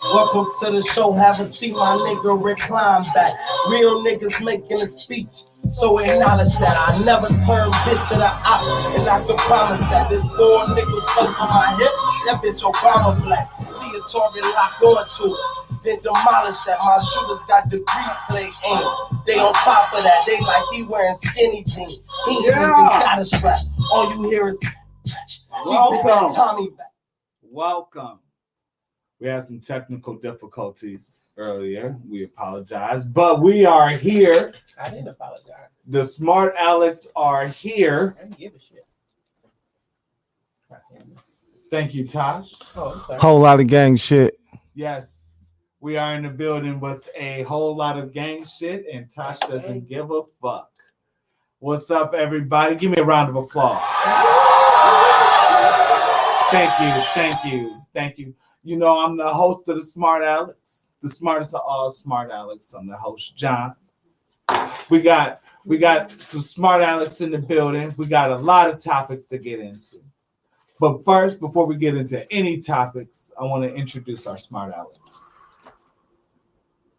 Welcome to the show. Have a seat, my nigga. Recline back. Real niggas making a speech. So acknowledge that I never turn bitch to the op. And I can promise that this boy nigga tucked on my hip. That bitch Obama black. See a target lock onto it. Then demolish that. My shooters got degrees play aim. They on top of that. They like he wearing skinny jeans. He ain't even got a strap. All you hear is Welcome. Tommy back. Welcome. We had some technical difficulties earlier. We apologize, but we are here. I didn't apologize. The Smartalecs are here. I didn't give a shit. Thank you, Tosh. Oh, I'm sorry. Whole lot of gang shit. Yes, we are in the building with a whole lot of gang shit, and Tosh doesn't give a fuck. What's up, everybody? Give me a round of applause. Thank you. You know, I'm the host of the Smartalecs, the smartest of all Smartalecs. I'm the host, John. We got some Smartalecs in the building. We got a lot of topics to get into. But first, before we get into any topics, I want to introduce our Smartalecs.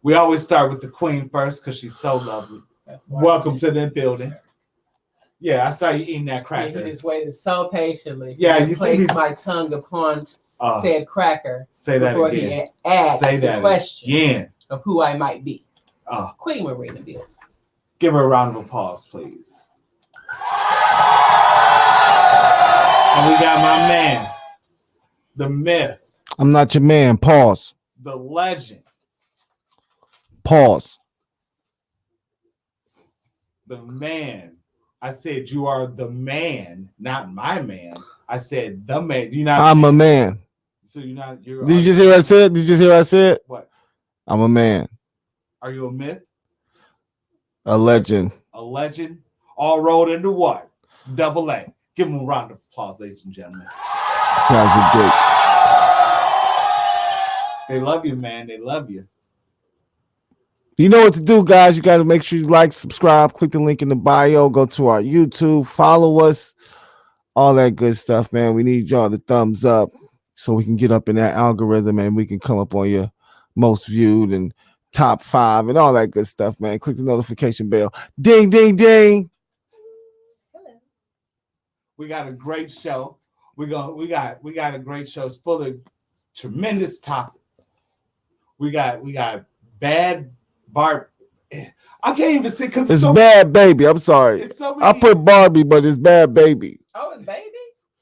We always start with the queen first because she's so lovely. Welcome to the building. Yeah, I saw you eating that cracker. He just waited so patiently. Yeah, to you place see me. my tongue upon said cracker. Say that before again. He asked Say that the question again. of who I might be. Oh. Queen Marina built. Give her a round of applause, please. And we got my man, the myth, I'm not your man. Pause. the legend, Pause. the man. I said you are the man, not my man. I said the man. You're not. I'm a man. So you're not. You're. Did you just hear what I said? Did you just hear what I said? What? I'm a man. Are you a myth? A legend. A legend? All rolled into what? Double A. Give him a round of applause, ladies and gentlemen. Sounds a dick. They love you, man. They love you. You know what to do, guys. You got to make sure you like, subscribe, click the link in the bio, go to our YouTube, follow us, all that good stuff, man. We need y'all to thumbs up so we can get up in that algorithm and we can come up on your most viewed and top 5 and all that good stuff, man. Click the notification bell. Ding, ding, ding. We got a great show. We got a great show. It's full of tremendous topics. We got Bhad Barbie. I can't even say because It's Bhad Baby. I'm sorry. It's so I put Barbie, but it's Bhad Baby. Oh, it's baby?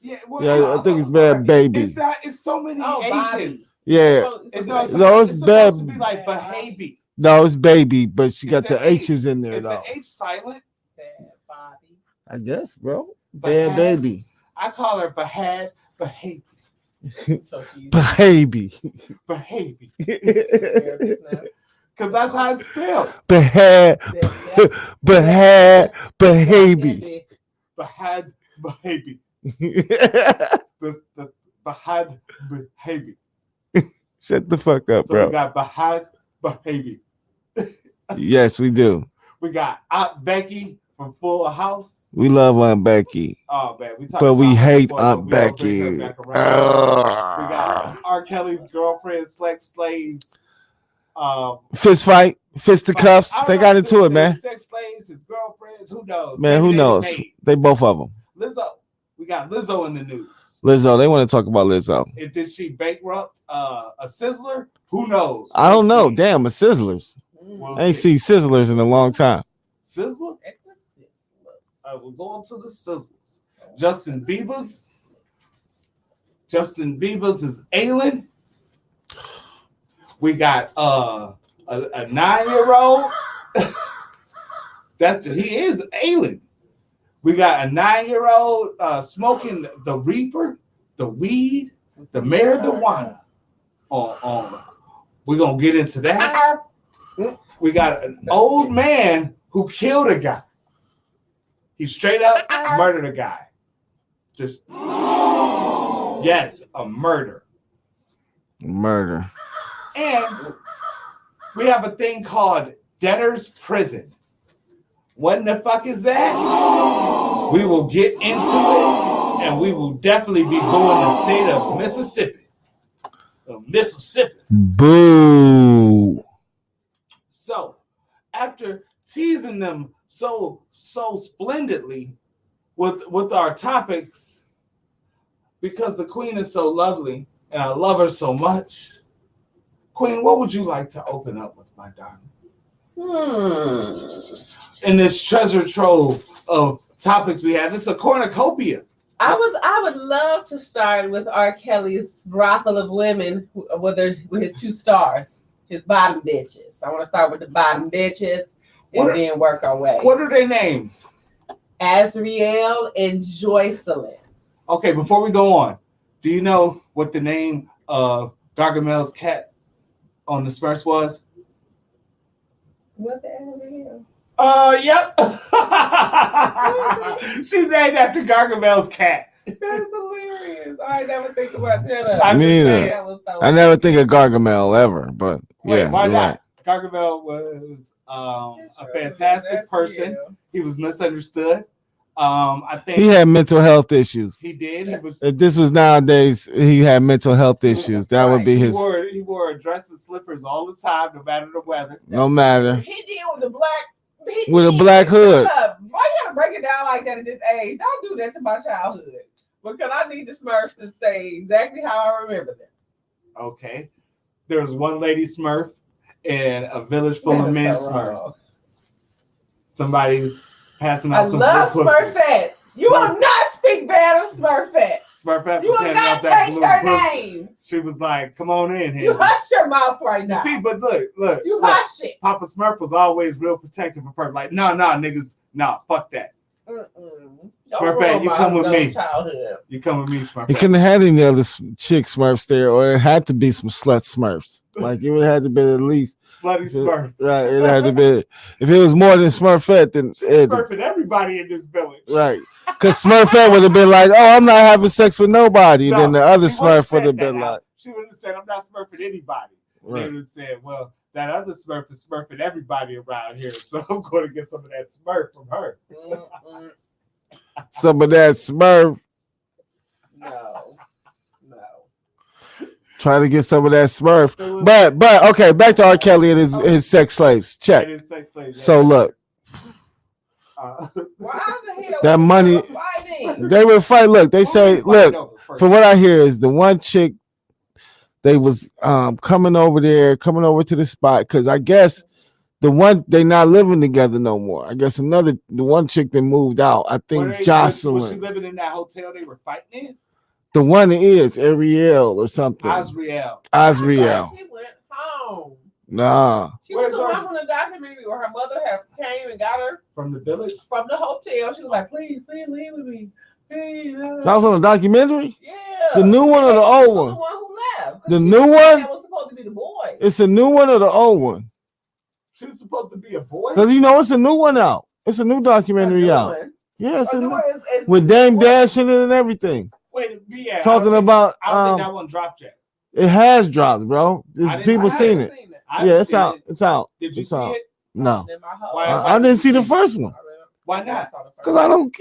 Yeah, I think it's Bhad Baby. It's so many H's. Bobby. Yeah. It's Bad. supposed to be like behavior. No, it's Baby, but she got Is the the H- H's in there, Is though. the H silent? Bad Bobby. I guess, bro. Bhad. Bad Baby. I call her Bhad behavior. So she's Baby. Behavior. Arabic now. Because that's how it's spelled. Bad. Bad. Baby. Bhad behavior. The Bhad behavior. Shut the fuck up, So we bro. got Bhad behavior. Yes, we do. We got Aunt Becky from Full House. We love Aunt Becky, Oh man, we talked but we about her hate before, but Aunt we gonna bring her Becky. back around. We got R. Kelly's girlfriend, sex slaves. Fist fight, fisticuffs. I don't They know got if into it, they're man. Sex slaves, his girlfriends, who knows? Man, Maybe who they knows? made. They both of them. Lizzo. We got Lizzo in the news. Lizzo, they want to talk about Lizzo. And did she bankrupt a Sizzler? Who knows? I don't know. see. Damn, a Sizzlers. We'll I ain't see. seen Sizzlers in a long time. Sizzler? We're going to the Sizzlers. Justin Bieber's is ailing. We got a 9-year-old. He is ailing. We got a 9-year-old smoking the reefer, the weed, the marijuana. We're gonna get into that. We got an old man who killed a guy. He straight up murdered a guy. Just yes, a murder. Murder. And we have a thing called Debtors Prison. What in the fuck is that? We will get into it, and we will definitely be going to the state of Mississippi. of Mississippi. Boo. So, after teasing them so splendidly with our topics, because the queen is so lovely and I love her so much, Queen, what would you like to open up with, my darling? In this treasure trove of topics we have, it's a cornucopia. I would love to start with R-Kelly's brothel of women with his 2 stars, his bottom bitches. I want to start with the bottom bitches and then work our way. What are their names? Azriel and Joycelyn. Okay, before we go on, do you know what the name of Gargamel's cat on the Smurfs was? What the hell is it? Yep. She's named after Gargamel's cat. That's hilarious. I never think about that. I I never think of Gargamel ever, but yeah. Why not? Right. Gargamel was a fantastic person. He was misunderstood. I think He had mental health issues. he did. He was. If this was nowadays, he had mental health issues. That would be He his. wore a dress and slippers all the time, no matter the weather. No matter. He did with the black. With a black hood. Why you gotta break it down like that at this age? Don't do that to my childhood. Because I need the Smurfs to stay exactly how I remember them. Okay. There was one lady Smurf in a village full of men Smurfs. Somebody's passing out some love blue pussy. Smurfette. You will not speak bad of Smurfette. Smurfette You was will handing not out that take blue her pussy. name. She was like, "Come on in You here." hush your mouth right now. See, but look. You look. hush it. Papa Smurf was always real protective of her. Like, nah, niggas, nah, fuck that. Smurfette, you come with me. Childhood. You come with me, Smurfette. It couldn't have had any other chick Smurfs there, or it had to be some slut Smurfs. Like it would have had to be at least Slutty Smurf. Right. It had to be. If it was more than Smurfette, then it. Smurfing everybody in this village. Right. Because Smurfette would have been like, "Oh, I'm not having sex with nobody." No, then the other she wouldn't Smurf would have said been that. like, She would have said, "I'm not Smurfing anybody." Right. They would have said, "Well, that other Smurf is Smurfing everybody around here, so I'm going to get some of that Smurf from her." "Some of that Smurf." No. Try to get some of that Smurf. But okay, back to R. Kelly and his sex slaves. Check. It is sex slaves, So yeah. look, Why the hell that money. fighting? They would fight. Look, they say, look. From what I hear is the one chick, they was coming over to the spot because I guess the one they not living together no more. I guess the one chick that moved out. I think Jocelyn. Was she living in that hotel they were fighting in? The one is Ariel or something. Azriel. She went home. Nah. She was the one from the documentary where her mother came and got her From the village? from the hotel. She was like, please leave with me. Please. That was on a documentary? Yeah. The new one or the old one? The one who left. The new one? That was supposed to be the boy. It's a new one or the old one? She was supposed to be a boy? Because it's a new one out. It's a new documentary out. Yeah, it's with Dame Dash in it and everything. Wait, yeah. Talking about I don't think that one dropped yet. It has dropped, bro. People seen it. Yeah, it's out. It's out. Did you it's see out. it? No. Why I didn't see the first one. Why not?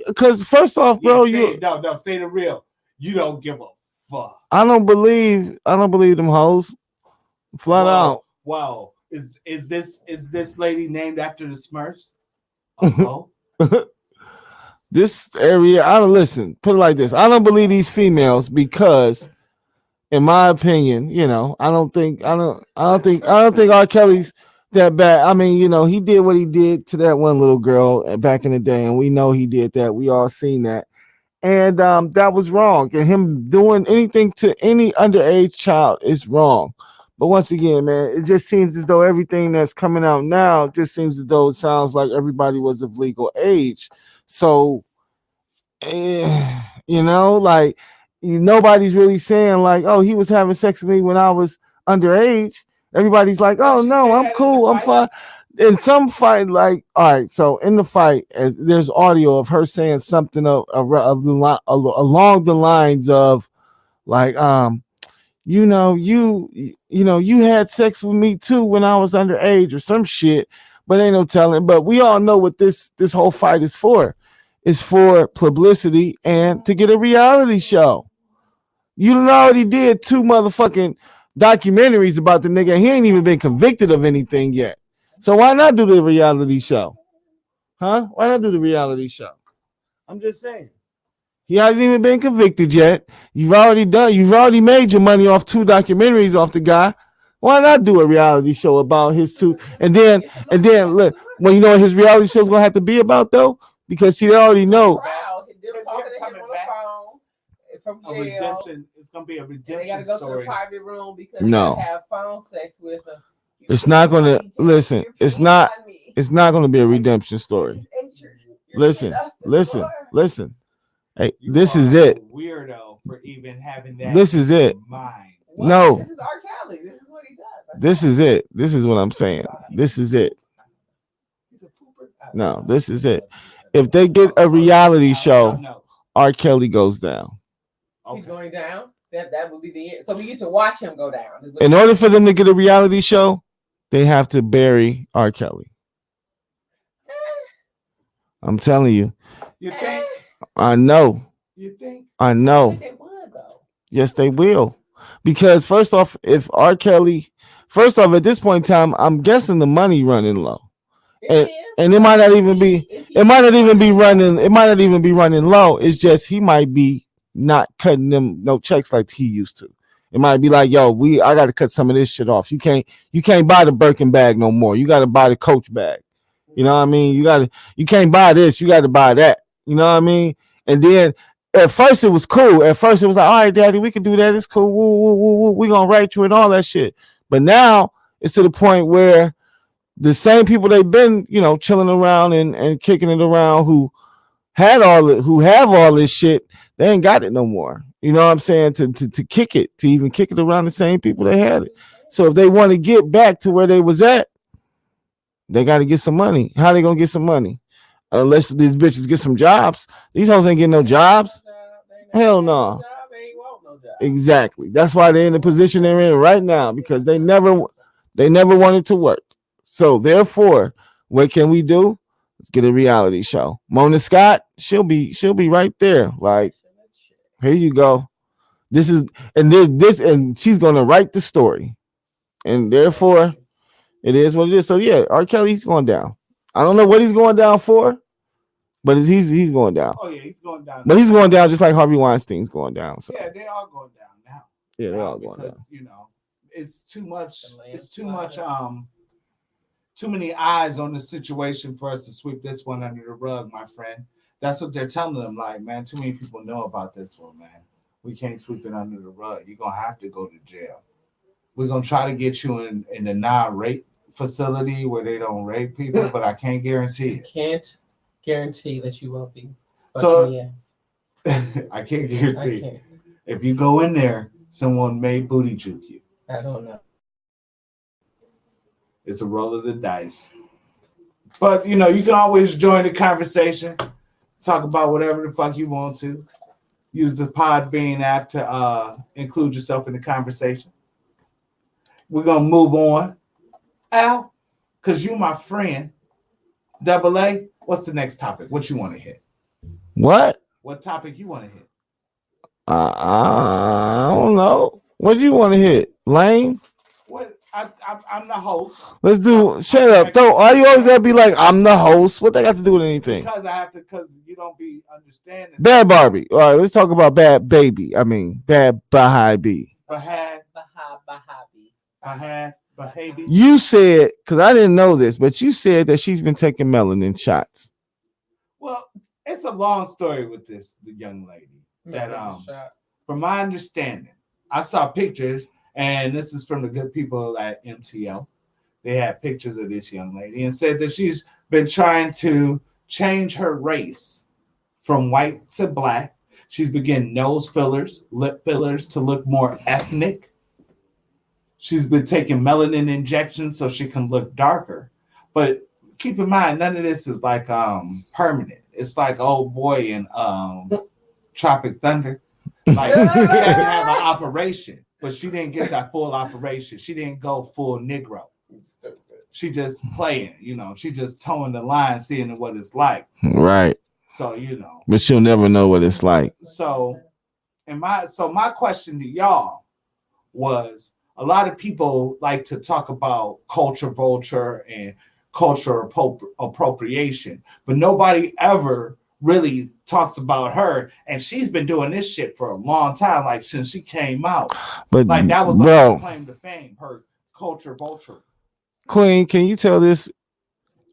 Because first off, bro, no, say the real. You don't give a fuck. I don't believe them hoes. Flat out. Wow. Is this lady named after the Smurfs? Oh. This area, I don't listen. Put it like this: I don't believe these females because, in my opinion, I don't think R. Kelly's that bad. I mean, he did what he did to that one little girl back in the day, and we know he did that. We all seen that, and that was wrong. And him doing anything to any underage child is wrong. But once again, man, it just seems as though everything that's coming out now just seems as though it sounds like everybody was of legal age. So, like nobody's really saying like, oh, he was having sex with me when I was underage. Everybody's like, oh no, I'm cool, I'm fine. In some fight, like, all right, so in the fight, there's audio of her saying something along the lines of like, you had sex with me too when I was underage or some shit, but ain't no telling. But we all know what this whole fight is for. It's for publicity and to get a reality show. You done already did two motherfucking documentaries about the nigga. He ain't even been convicted of anything yet. So why not do the reality show? Huh? Why not do the reality show? I'm just saying. He hasn't even been convicted yet. You've already made your money off 2 documentaries off the guy. Why not do a reality show about his 2? And then look, well, you know what his reality show's gonna have to be about though? Because see, they already know. From jail. Redemption. It's gonna be a redemption they gotta go story. to the private room because no. they have phone sex with them. It's not gonna listen. It's not gonna be a redemption story. Listen. Hey, this is it. Weirdo for even having that. This is it. Mind. No. This is R-Kelly. This is what he does. This is it. This is what I'm saying. This is it. No, this is it. If they get a reality show, R-Kelly goes down. He's going down. That would be the end. So we get to watch him go down. In order for them to get a reality show, they have to bury R-Kelly. I'm telling you. You think? I know. You think? I know. They would, though. Yes, they will. Because first off, if R-Kelly, at this point in time, I'm guessing the money running low. And it might not even be running low. It's just he might be not cutting them no checks like he used to. It might be like, yo, I gotta cut some of this shit off. You can't buy the Birkin bag no more. You gotta buy the Coach bag. You know what I mean? You can't buy this, you gotta buy that. You know what I mean? And then at first it was cool. At first it was like, all right, daddy, we can do that. It's cool. Woo. We gonna write you and all that shit. But now it's to the point where the same people they've been, chilling around and kicking it around who have all this shit, they ain't got it no more. You know what I'm saying? To kick it, to even kick it around the same people that had it. So if they want to get back to where they was at, they got to get some money. How they gonna get some money? Unless these bitches get some jobs. These hoes ain't getting no jobs. Hell no. Exactly. That's why they're in the position they're in right now, because they never wanted to work. So therefore, what can we do? Let's get a reality show. Mona Scott, she'll be right there. Like, here you go. This and she's gonna write the story. And therefore, it is what it is. So yeah, R. Kelly's going down. I don't know what he's going down for, but he's going down. Oh yeah, he's going down. But he's going down just like Harvey Weinstein's going down. So yeah, they are going down now. Yeah, they're all going down. It's too much. It's too much. Too many eyes on the situation for us to sweep this one under the rug, my friend. That's what they're telling them. Like, man, too many people know about this one, man. We can't sweep it under the rug. You're gonna have to go to jail. We're gonna try to get you in the non-rape facility where they don't rape people, but I can't guarantee it. Can't guarantee that you won't be. So yes. I can't guarantee. If you go in there, someone may booty juke you. I don't know. It's a roll of the dice. But, you can always join the conversation. Talk about whatever the fuck you want to. Use the Podbean app to include yourself in the conversation. We're going to move on. Al, because you my friend. Double A, what's the next topic? What you want to hit? What? What topic you want to hit? I don't know. What do you want to hit? Lame? What? I'm the host. Let's do. Shut up. Don't. Why you always gotta be like, I'm the host? What they got to do with anything? Because you don't be understanding. Bhad Barbie. All right, let's talk about Bhad Baby. I mean, Bhad Barbie. Bhad Barbie. You said, because I didn't know this, but you said that she's been taking melanin shots. Well, it's a long story with the young lady. That from my understanding, I saw pictures. And this is from the good people at MTL. They had pictures of this young lady and said that she's been trying to change her race from white to black. She's been getting nose fillers, lip fillers to look more ethnic. She's been taking melanin injections so she can look darker. But keep in mind, none of this is like permanent. It's like old boy in Tropic Thunder. Like, you had to have an operation. But she didn't get that full operation. She didn't go full Negro. She just playing, She just towing the line, seeing what it's like. Right. So, But she'll never know what it's like. So my question to y'all was, a lot of people like to talk about culture vulture and culture appropriation, but nobody ever really talks about her. And she's been doing this shit for a long time, like since she came out. But like that was bro, like her claim to fame, her culture vulture. Queen, can you tell this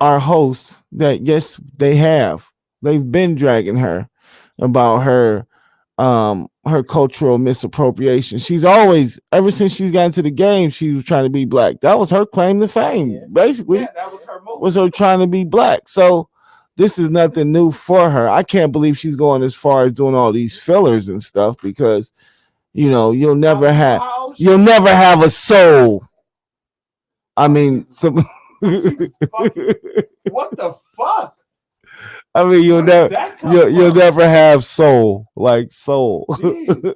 our host that yes, they have. They've been dragging her about her cultural misappropriation. She's always, ever since she's got into the game, she was trying to be black. That was her claim to fame, basically. Yeah, that was her move. Was her trying to be black. So this is nothing new for her. I can't believe she's going as far as doing all these fillers and stuff because you'll never have a soul. I mean, some what the fuck? I mean, you'll never have soul, like soul. You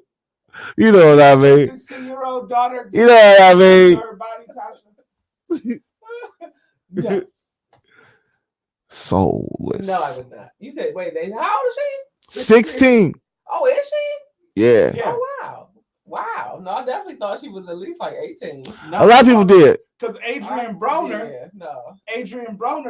know what I mean? 16-year-old daughter. You know what I mean? Her body, yeah. Soulless. No, I was not. You said, wait, how old is she? 16. Oh, is she? Yeah. Oh, wow. Wow. No, I definitely thought she was at least like 18. A lot of people did. Because Adrian Broner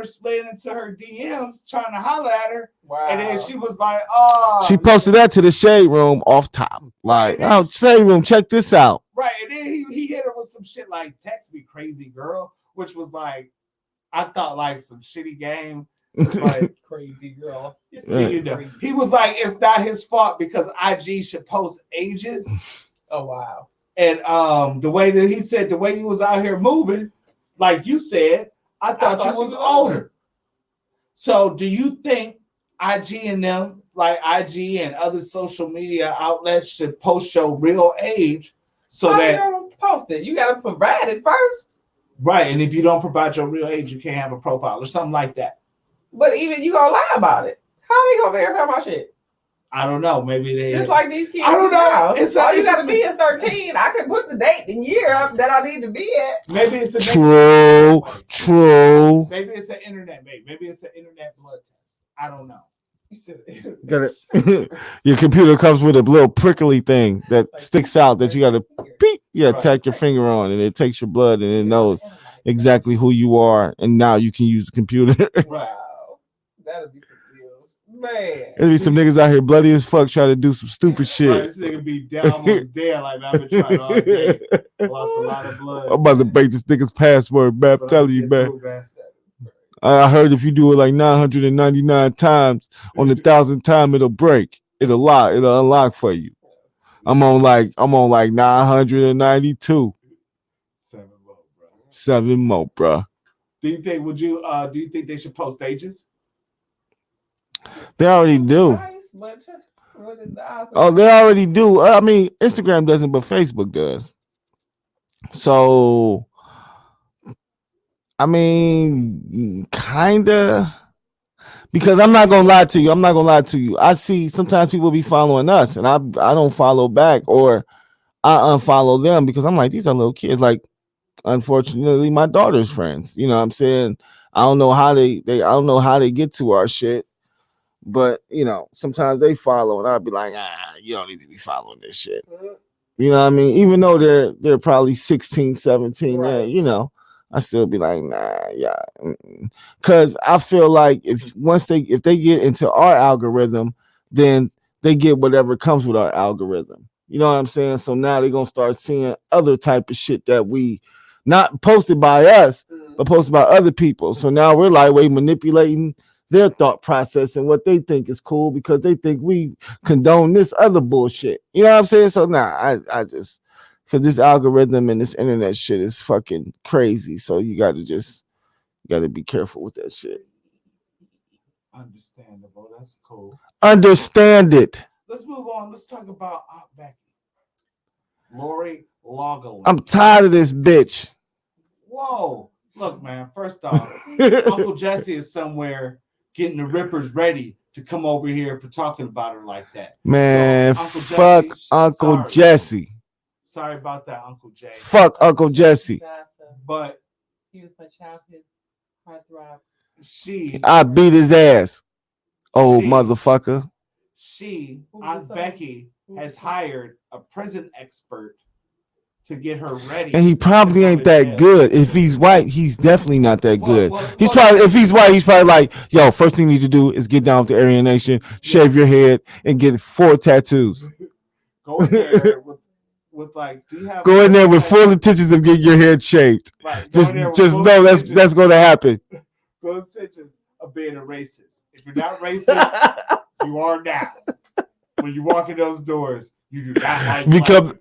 slid into her DMs trying to holler at her. Wow. And then she was like, oh. She posted that to the Shade Room off top. Like, oh, Shade Room, check this out. Right. And then he hit her with some shit like, text me crazy girl, which was like, I thought like some shitty game. Like, crazy girl. He was like, it's not his fault because IG should post ages. Oh, wow. And the way that he said, the way he was out here moving, like you said, I thought she was older. So do you think IG and them, like IG and other social media outlets, should post your real age so How that you don't post it? You got to provide it first. Right. And if you don't provide your real age, you can't have a profile or something like that. But even you gonna lie about it. How they gonna verify my shit? I don't know. Maybe they just like these kids. I don't know. You gotta be at 13. I can put the date and year up that I need to be at. Maybe it's a true. Maybe it's an internet mate. Maybe it's an internet blood test. I don't know. Your computer comes with a little prickly thing that sticks out that you gotta beep. You gotta tap your finger on, and it takes your blood and it knows exactly who you are, and now you can use the computer. Wow. That'll be some deals. Man. There'll be some niggas out here bloody as fuck trying to do some stupid shit. Right, this nigga be down almost dead. Like, I've been trying all day. Lost a lot of blood. I'm about to break this nigga's password, man. I'm telling you, man. I heard if you do it like 999 times on the 1,000th time, it'll break. It'll unlock for you. I'm on like 992. 7 more, bro. Do you think they should post ages? They already do. Oh, they already do. I mean, Instagram doesn't, but Facebook does. So, I mean, kinda. Because I'm not gonna lie to you. I see sometimes people be following us, and I don't follow back, or I unfollow them because I'm like, these are little kids. Like, unfortunately, my daughter's friends. You know what I'm saying? I don't know how they get to our shit. But, sometimes they follow, and I'll be like, you don't need to be following this shit. You know what I mean? Even though they're probably 16, 17, right. I still be like, nah, yeah. Because I feel like if they get into our algorithm, then they get whatever comes with our algorithm. You know what I'm saying? So now they're going to start seeing other type of shit that we, not posted by us, but posted by other people. So now we're lightweight manipulating their thought process and what they think is cool because they think we condone this other bullshit. You know what I'm saying? So I just, because this algorithm and this internet shit is fucking crazy. So you got to be careful with that shit. Understandable. That's cool. Understand it. Let's move on. Let's talk about Aunt Becky. Lori Loughlin. I'm tired of this bitch. Whoa. Look, man, first off, Uncle Jesse is somewhere getting the Rippers ready to come over here for talking about her like that. Man, so, fuck Uncle Jesse. Sorry about that, Uncle Jay. Fuck Uncle Jesse. But he was my childhood heartthrob. I beat his ass. Old to get her ready. And he probably ain't that good. If he's white, he's definitely not that good. He's well, probably, if he's white, he's probably like, yo, first thing you need to do is get down with the Aryan Nation, shave your head, and get 4 tattoos. Go in there with like, do you have? Go in there with full intentions of getting your head shaved. Right. Just know that's going to happen. Full intentions of being a racist. If you're not racist, you are now. When you walk in those doors, you do not like become.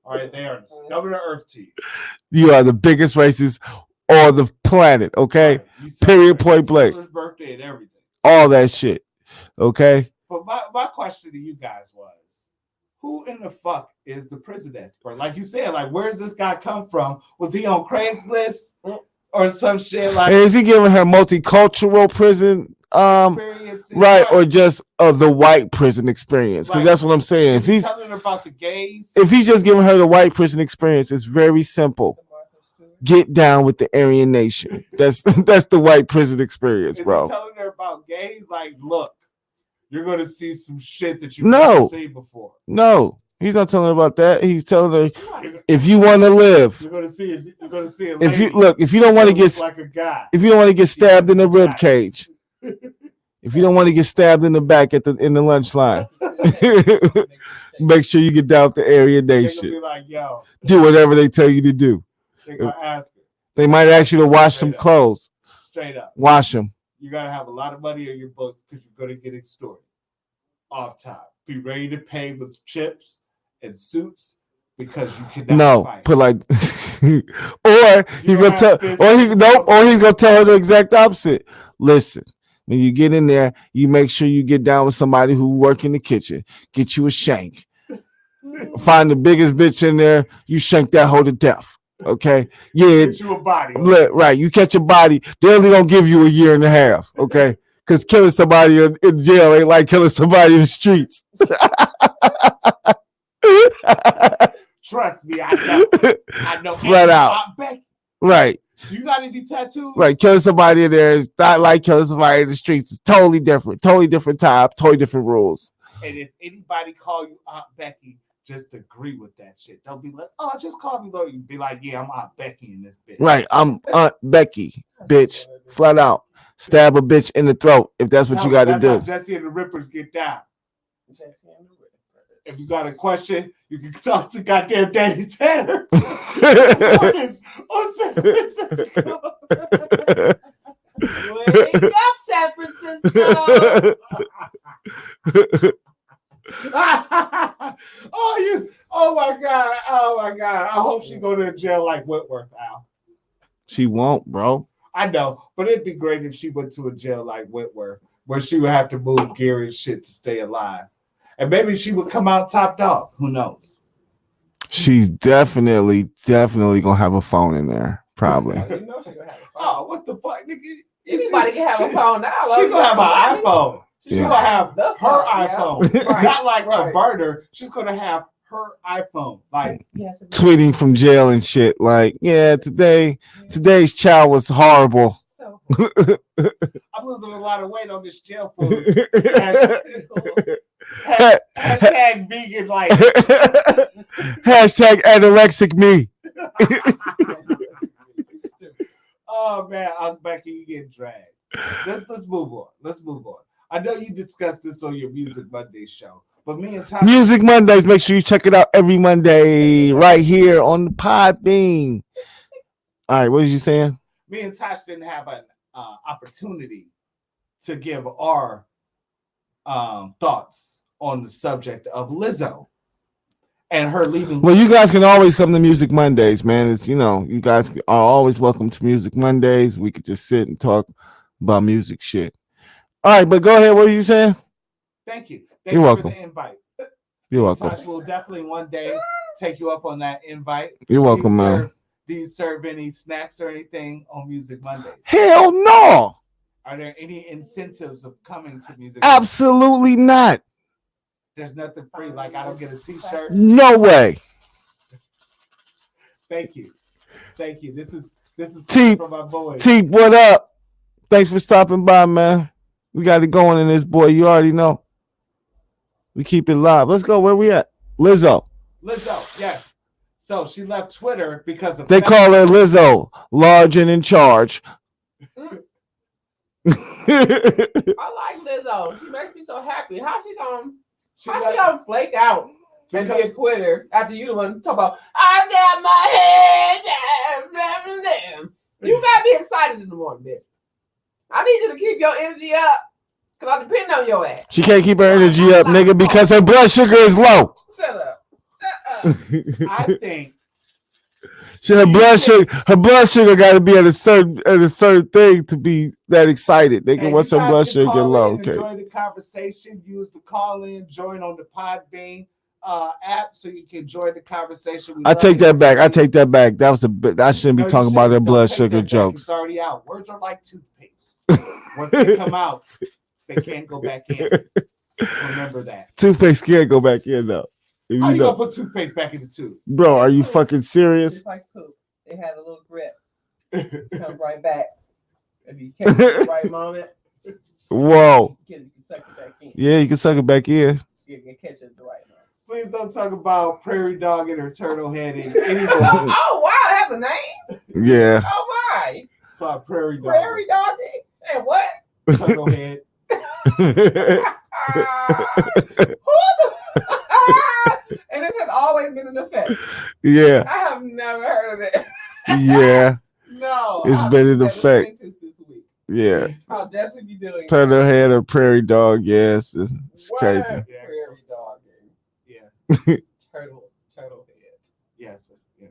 All right, they are the scum of the earth to you. You are the biggest racist on the planet, okay? Right. Period, point blank. His birthday and everything. All that shit, okay? But my question to you guys was, who in the fuck is the prison expert? Like you said, like, where's this guy come from? Was he on Craigslist or some shit like? And is he giving her multicultural prison? Right, or just the white prison experience? Because that's what I'm saying. If he's telling her about the gays, if he's just giving her the white prison experience, it's very simple. Get down with the Aryan Nation. That's the white prison experience, bro. Is he telling her about gays? Like, look, you're gonna see some shit that you've never seen before. No, he's not telling her about that. He's telling her, if you want to live, you're gonna see it. You're gonna see it. If you don't want to get like a guy, if you don't want to get stabbed in the rib cage. If you don't want to get stabbed in the back in the lunch line, make sure you get down with the Aryan Nation. Be like, yo, do whatever they tell you to do. They gonna ask her. They might ask you to wash some clothes. Straight up, wash them. You gotta have a lot of money in your books because you're gonna get extorted. Off top, be ready to pay with chips and suits because you cannot fight. Put like, or he's gonna tell her the exact opposite. Listen. When you get in there, you make sure you get down with somebody who work in the kitchen. Get you a shank. Find the biggest bitch in there. You shank that hoe to death. Okay? Yeah. Get you a body. Okay? Right. You catch a body. They're only going to give you a year and a half. Okay? Because killing somebody in jail ain't like killing somebody in the streets. Trust me, I know. Flat out. Right. You got any tattoos? Right, killing somebody in there is not like killing somebody in the streets. It's totally different type, totally different rules. And if anybody call you Aunt Becky, just agree with that shit. Don't be like, oh, just call me Lord. You be like, yeah, I'm Aunt Becky in this bitch. Right, I'm Aunt Becky, bitch. Flat out. Stab a bitch in the throat if that's what you got to do. How Jesse and the Rippers get down. If you got a question, you can talk to goddamn Danny Tanner. Wake up, San Francisco. Oh my God. I hope she go to jail like Whitworth, Al. She won't, bro. I know, but it'd be great if she went to a jail like Whitworth, where she would have to move gear and shit to stay alive. And maybe she would come out top dog. Who knows? She's definitely gonna have a phone in there. Probably. Oh, what the fuck, nigga? Anybody can have a phone now. She gonna have an iPhone. She's gonna have her iPhone. Yeah. Right. Not like a burner. She's gonna have her iPhone. Like tweeting from jail and shit. Like, yeah, today's child was horrible. So I'm losing a lot of weight on this jail food. Hashtag vegan life. Hashtag anorexic me. Oh man, Aunt Becky, you get dragged. Let's move on. I know you discussed this on your Music Monday show, but me and Tosh. Music Mondays, make sure you check it out every Monday right here on the Podbean. All right, what was you saying? Me and Tosh didn't have an opportunity to give our thoughts on the subject of Lizzo and her leaving. Well, you guys can always come to Music Mondays, man. It's, you guys are always welcome to Music Mondays. We could just sit and talk about music shit. All right, but go ahead. What are you saying? Thank you. You're welcome. For the invite. You're welcome. Tosh will definitely one day take you up on that invite. You're welcome, man. Do you serve any snacks or anything on Music Mondays? Hell no. Are there any incentives of coming to Music Absolutely Mondays? Not. There's nothing free. Like I don't get a t-shirt. No way. Thank you. This is Teep from my boy. Teep, what up? Thanks for stopping by, man. We got it going in this, boy. You already know. We keep it live. Let's go. Where we at? Lizzo. Yes. So she left Twitter because of They call her Lizzo, large and in charge. I like Lizzo. She makes me so happy. How she gonna flake out and be a quitter after you the one talk about I got my head down. You gotta be excited in the morning, bitch. I need you to keep your energy up because I depend on your ass. She can't keep her energy up, nigga, because her blood sugar is low. Shut up. I think Her blood sugar got to be at a certain thing to be that excited. They can watch her blood sugar get low. Okay. Enjoy the conversation. Use the call in. Join on the Podbean app so you can join the conversation. I take that back. That was a bit. I shouldn't be talking about their blood sugar jokes. It's already out. Words are like toothpaste. Once they come out, they can't go back in. Remember that. Toothpaste can't go back in though. How you gonna put toothpaste back in the tube? Bro, are you fucking serious? It's like poop. It has a little grip. Comes right back. If you catch it at the right moment. Whoa. You can suck it back in. Yeah, you can suck it back in. You can catch it at the right moment. Please don't talk about prairie dog and her turtle head anymore. Oh wow, it has a name? Yeah. Oh my. It's called prairie dog. Prairie doggy? And what? Turtle head. And this has always been an effect. Yeah. I have never heard of it. Yeah. No. It's been in effect. This week. Yeah. I'll definitely be doing Turtle head or prairie dog. Yes. It's crazy. Prairie dog. Yeah. Turtle head. Yes. Yeah.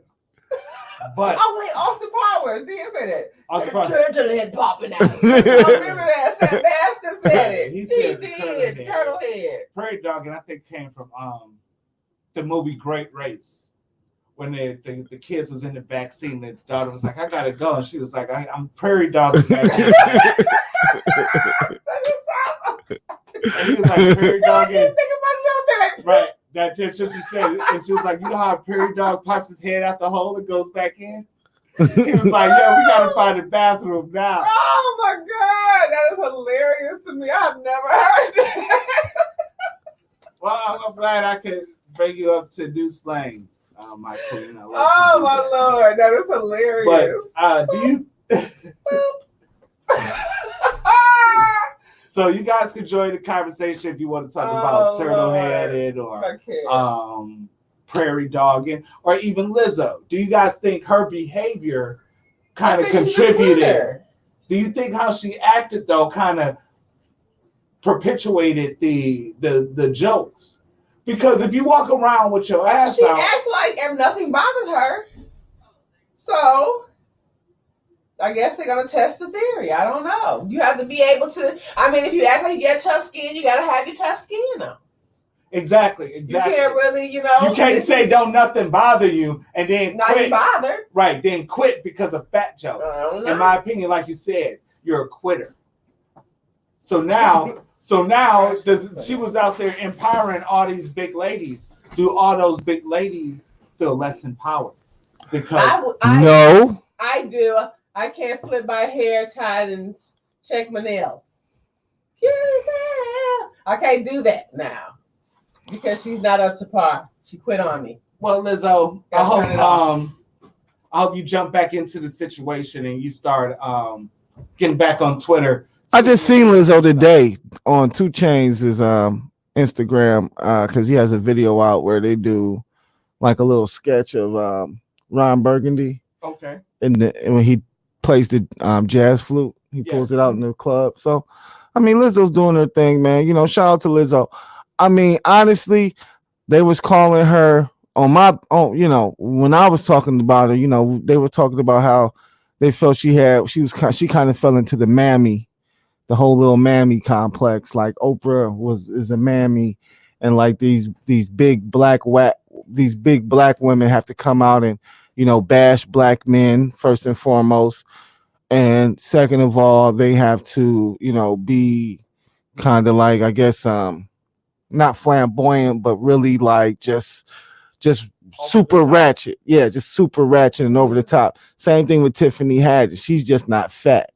But oh wait, Austin Powers didn't say that. Austin Powers. Turtle head popping out. I remember that. Fat bastard said it. He said did. Turtle head. Prairie dog, and I think came from the movie Great Race. When the kids was in the back seat and the daughter was like, I gotta go. And she was like, I'm prairie dog back here. And he was like, prairie dog. Right. That's what she said. And she was like, you know how a prairie dog pops his head out the hole and goes back in? He was like, yo, we gotta find a bathroom now. Oh my God. That is hilarious to me. I've never heard that. Well, I'm glad I could bring you up to new slang. My queen. Oh my Lord, that is hilarious. But do you? So you guys can join the conversation if you want to talk about turtle headed or prairie dogging or even Lizzo. Do you guys think her behavior kind of contributed? Do you think how she acted though kind of perpetuated the jokes? Because if you walk around with your ass out, she acts like nothing bothers her. So I guess they're gonna test the theory. I don't know. You have to be able to. I mean, if you act like you get tough skin, you gotta have your tough skin though. Exactly. You can't really, you can't say don't nothing bother you and then not quit. Be bothered. Right, then quit because of fat jokes. In my opinion, like you said, you're a quitter. So now she was out there empowering all these big ladies. Do all those big ladies feel less empowered? Because no, I do. I can't flip my hair tied and check my nails. I can't do that now because she's not up to par. She quit on me. Well, Lizzo, I hope you jump back into the situation and you start getting back on Twitter. I just seen Lizzo today on 2 Chainz' Instagram because he has a video out where they do like a little sketch of Ron Burgundy. Okay. And when he plays the jazz flute, he pulls it out in the club. So, I mean, Lizzo's doing her thing, man. You know, shout out to Lizzo. I mean, honestly, they was calling her when I was talking about her, you know, they were talking about how they felt she kind of fell into the mammy, the whole little mammy complex. Like Oprah is a mammy, and like these big black women have to come out and, you know, bash black men first and foremost. And second of all, they have to, you know, be kind of like, I guess, not flamboyant, but really like just super ratchet. Yeah, just super ratchet and over the top. Same thing with Tiffany Haddish. She's just not fat,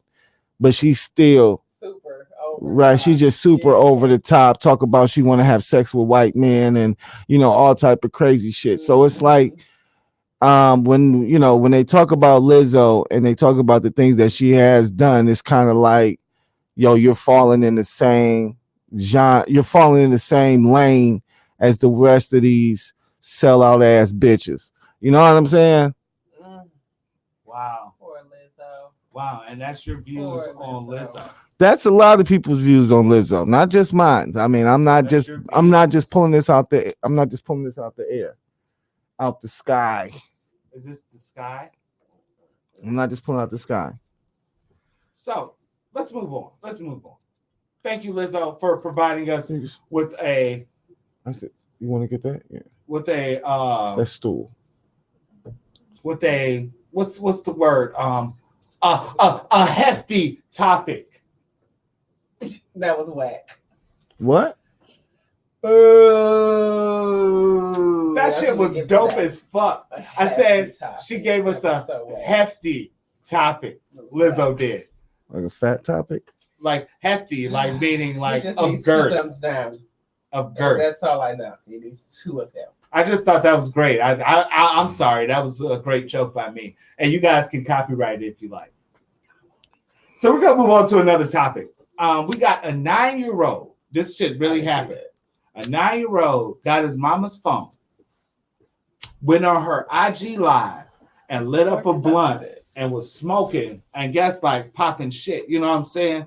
but she's still super Right, she's just super over the top. Talk about she want to have sex with white men and all type of crazy shit. So it's like, when they talk about Lizzo and they talk about the things that she has done, it's kind of like, yo, you're falling in the same genre, you're falling in the same lane as the rest of these sellout ass bitches. You know what I'm saying? Wow. Poor Lizzo. Wow, and that's your views on Lizzo. That's a lot of people's views on Lizzo, not just mine. I mean, I'm not just pulling this out the air, out the sky. Is this the sky? I'm not just pulling out the sky. So let's move on. Thank you, Lizzo, for providing us with a. I said, you want to get that? Yeah. With a that stool. With a what's the word? A hefty topic. That was whack. What? Ooh, that shit was dope as fuck. I said she gave us a hefty topic. Lizzo did. Like a fat topic? Like hefty, like meaning like of girth. Thumbs down. Of girth. That's all I know. It is 2 of them. I just thought that was great. I'm sorry. That was a great joke by me. And you guys can copyright it if you like. So we're going to move on to another topic. We got a 9-year-old. This shit really happened. A 9-year-old got his mama's phone, went on her IG live and lit up a blunt and was smoking and guess like popping shit. You know what I'm saying?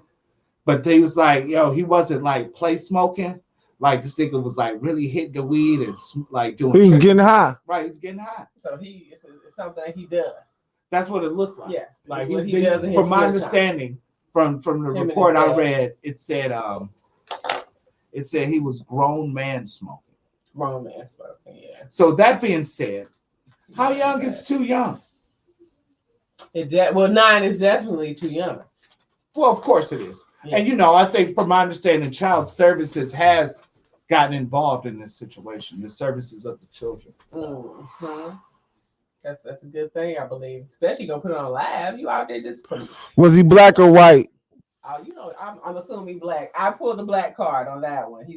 But they was like, yo, he wasn't like play smoking. Like this nigga was like really hitting the weed and like doing. He was getting high. Right, he's getting high. So it's something he does. That's what it looked like. Yes, like he does. From my understanding, from the report I read, it said he was grown man smoking. Grown man smoking, yeah. So that being said, how young is too young? 9 is definitely too young. Well, of course it is. Yeah. And I think from my understanding, Child Services has gotten involved in this situation, the services of the children. Mm-hmm. That's a good thing, I believe. Especially gonna put it on live. You out there just put it. Was he black or white? I'm assuming black. I pulled the black card on that one.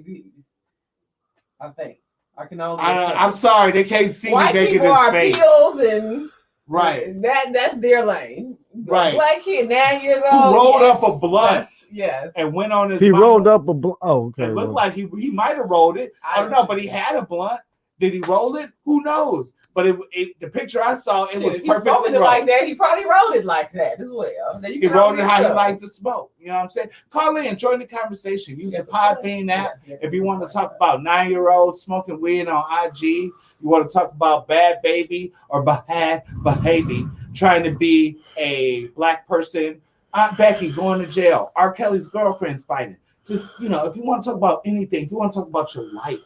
I think I can only. I'm sorry, they can't see white me making people this are face. Peels and right. That's their lane. Right. Black kid, 9 years who old. rolled up a blunt. Yes. And went on his. He rolled up a blunt. Oh, okay. It looked like he might have rolled it. I don't know, but he had a blunt. Did he roll it? Who knows? But the picture I saw, it was perfectly rolled. Like that, he probably rolled it like that as well. He rolled it how he liked to smoke. You know what I'm saying? Call in, join the conversation. Use the Podbean app if you want to talk about 9-year-olds smoking weed on IG. You want to talk about Bhad Barbie or Bhad Barbie trying to be a black person. Aunt Becky going to jail. R-Kelly's girlfriends fighting. Just, if you want to talk about anything, if you want to talk about your life,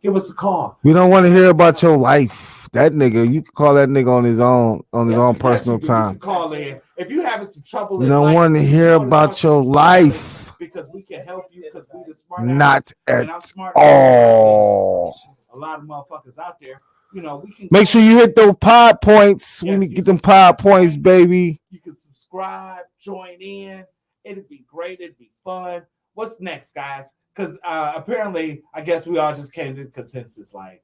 give us a call. We don't want to hear about your life. That nigga, you can call that nigga on his own personal time. You can call in if you having some trouble. We don't want to hear about your life because we can help you because we the smart. Not at all. A lot of motherfuckers out there. We can make sure you hit those pod points. Yes, we need to get them pod points, baby. You can subscribe, join in. It'd be great. It'd be fun. What's next, guys? Because apparently, I guess we all just came to the consensus like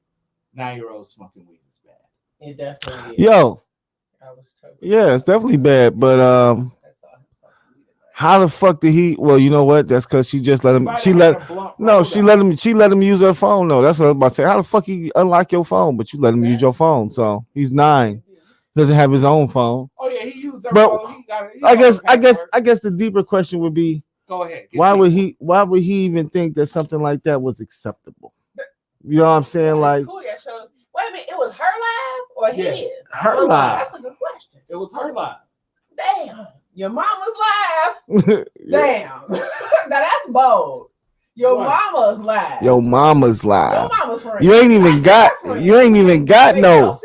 9-year-olds smoking weed is bad. It definitely is. Yo. Yeah, it's definitely bad. But how the fuck did he? Well, you know what? That's because she just let him. She let him use her phone. No, that's what I was about to say. How the fuck he unlock your phone? But you let him use your phone. So he's 9. He doesn't have his own phone. Oh yeah, he used her phone. I guess the deeper question would be. Go ahead. Why would he even think that something like that was acceptable? You know what I'm saying? Like, cool. Yeah, so, wait a minute, it was her live or his? Her live. That's a good question. It was her live. Damn, your mama's live. Damn, now that's bold. Your mama's live. Your mama's live. Your mama's friend. You ain't even got no.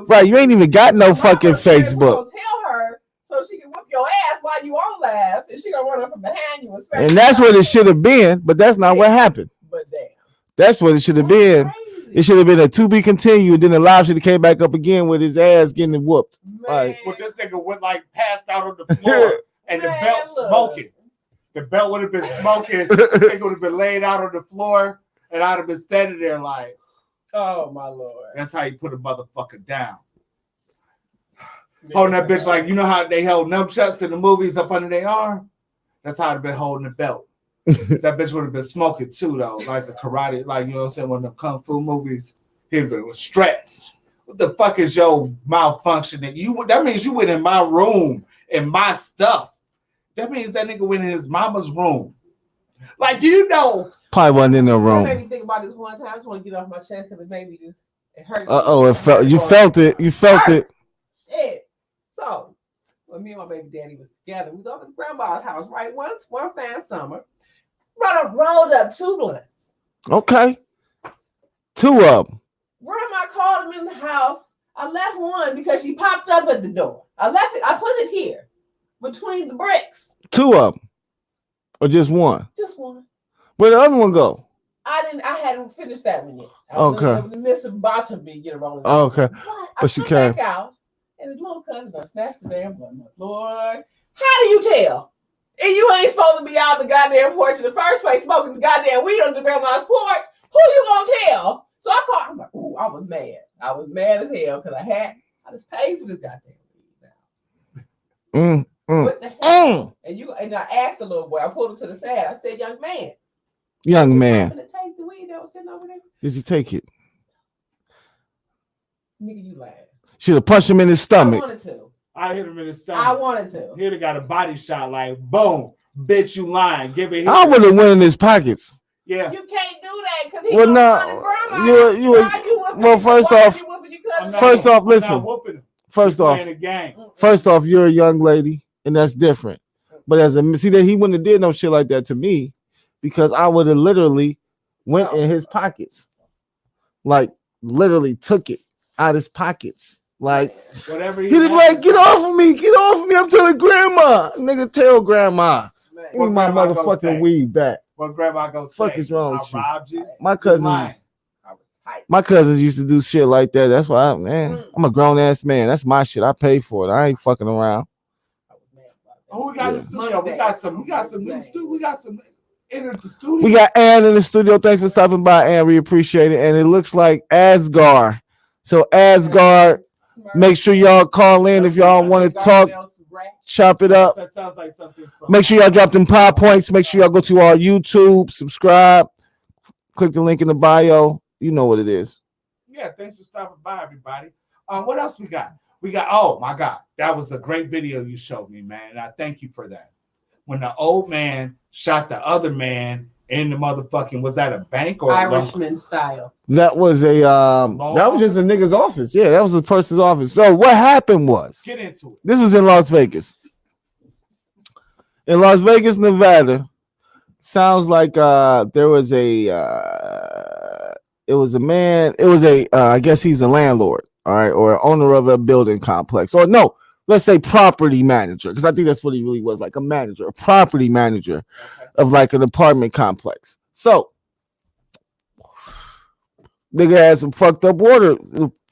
Right, you ain't even got no fucking Facebook. Tell her so she can whip your ass while you on live, and she gonna run up from behind you. And that's what it should have been, but that's not what happened. But damn. That's what it should have been. Crazy. It should have been a to be continued, and then the live should have came back up again with his ass getting whooped. Like, this nigga went like passed out on the floor and the belt smoking. The belt would have been smoking. The nigga would have been laid out on the floor, and I'd have been standing there like, oh my Lord. That's how you put a motherfucker down. Holding that bitch like, you know how they held nunchucks in the movies up under their arm? That's how I'd have been holding the belt. That bitch would have been smoking too, though, like a karate, like, you know what I'm saying, one of them kung fu movies. He'd have been stressed. What the fuck is your malfunctioning? That means you went in my room and my stuff. That means that nigga went in his mama's room. Like, do you know? Probably wasn't in the room. It made me think about this one time. I just want to get off my chest because it made me just, it hurt. It felt. You felt it. You felt it. Shit. So, when me and my baby daddy was together, we was over at grandma's house, right? One fine summer. Rolled up 2 blunts. Okay. 2 of them. Grandma called him in the house. I left one because she popped up at the door. I left it. I put it here between the bricks. 2 of them, or just one? Just one. Where the other one go? I hadn't finished that one yet. I was in the midst of watching me get rolling. Okay. But she came came back out, and his little cousin snatched the damn button. Lord, how do you tell? And you ain't supposed to be out the goddamn porch in the first place, smoking the goddamn weed on the grandma's porch. Who you gonna tell? So I called. I'm like, ooh, I was mad. I was mad as hell because I just paid for this goddamn weed now. What the hell? And I asked the little boy. I pulled him to the side. I said, young man. Young man. Take the weed that was sitting over there. Did you take it? Nigga, you lying. Should have punched him in his stomach. I wanted to. I hit him in his stomach. I wanted to. He'd have got a body shot like, boom, bitch, you lying. Give it here. I would have went in his pockets. Yeah. You can't do that because he well, no. Well, first off, listen. First off, you're a young lady, and that's different. But see that he wouldn't have did no shit like that to me, because I would have literally went in his pockets, like literally took it out of his pockets. Like, whatever he'd be like, get off of me, I'm telling grandma. Nigga, tell grandma. Give me my motherfucking weed back. What grandma gonna say? Fuck is wrong with you? Robbed you? My cousins used to do shit like that. That's why I'm a grown ass man. That's my shit. I pay for it. I ain't fucking around. Oh, we got in the studio. We got some new studio. We got some entered the studio. We got Ann in the studio. Thanks for stopping by, Ann. We appreciate it. And it looks like Asgard. So Asgard, make sure y'all call in if y'all want to talk. Chop it up. That sounds like something. Make sure y'all drop them pie points. Make sure y'all go to our YouTube, subscribe, click the link in the bio. You know what it is. Yeah, thanks for stopping by, everybody. What else we got? Oh my God, that was a great video you showed me, man. And I thank you for that. When the old man shot the other man in the motherfucking, was that a bank or Irishman style? That was a that was just a nigga's office. Yeah, that was a person's office. So what happened was, get into it. This was in Las Vegas. In Las Vegas, Nevada. Sounds like there was I guess he's a landlord, all right, or owner of a building complex, or no, let's say property manager, because I think that's what he really was, like a manager, a property manager of like an apartment complex. So nigga had some fucked up water.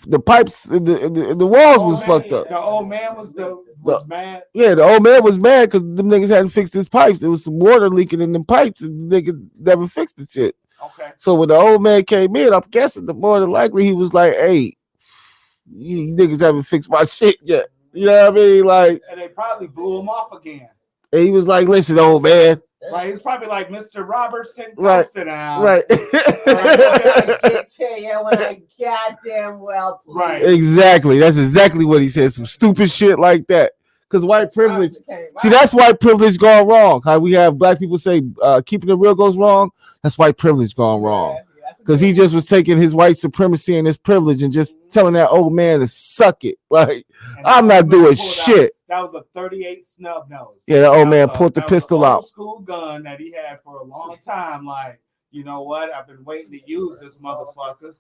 The pipes, the walls was fucked up. The old man was mad. Yeah, the old man was mad because them niggas hadn't fixed his pipes. There was some water leaking in them pipes, and the nigga never fixed the shit. Okay. So when the old man came in, I'm guessing the more than likely he was like, "Hey, you niggas haven't fixed my shit yet." You know what I mean? Like, and they probably blew him off again. And he was like, "Listen, old man." Right, he's probably like, Mr. Robertson, sit down. Right. I tell you when I goddamn well. Please. Right. Exactly. That's exactly what he said. Some stupid shit like that. Because white privilege. See, that's white privilege gone wrong. How we have black people say keeping it real goes wrong. That's white privilege gone wrong. Because he just was taking his white supremacy and his privilege and just telling that old man to suck it. Like, I'm not doing shit. That was a 38 snub nose. Yeah, the old man pulled the pistol out. School gun that he had for a long time. Like, you know what? I've been waiting to use this motherfucker.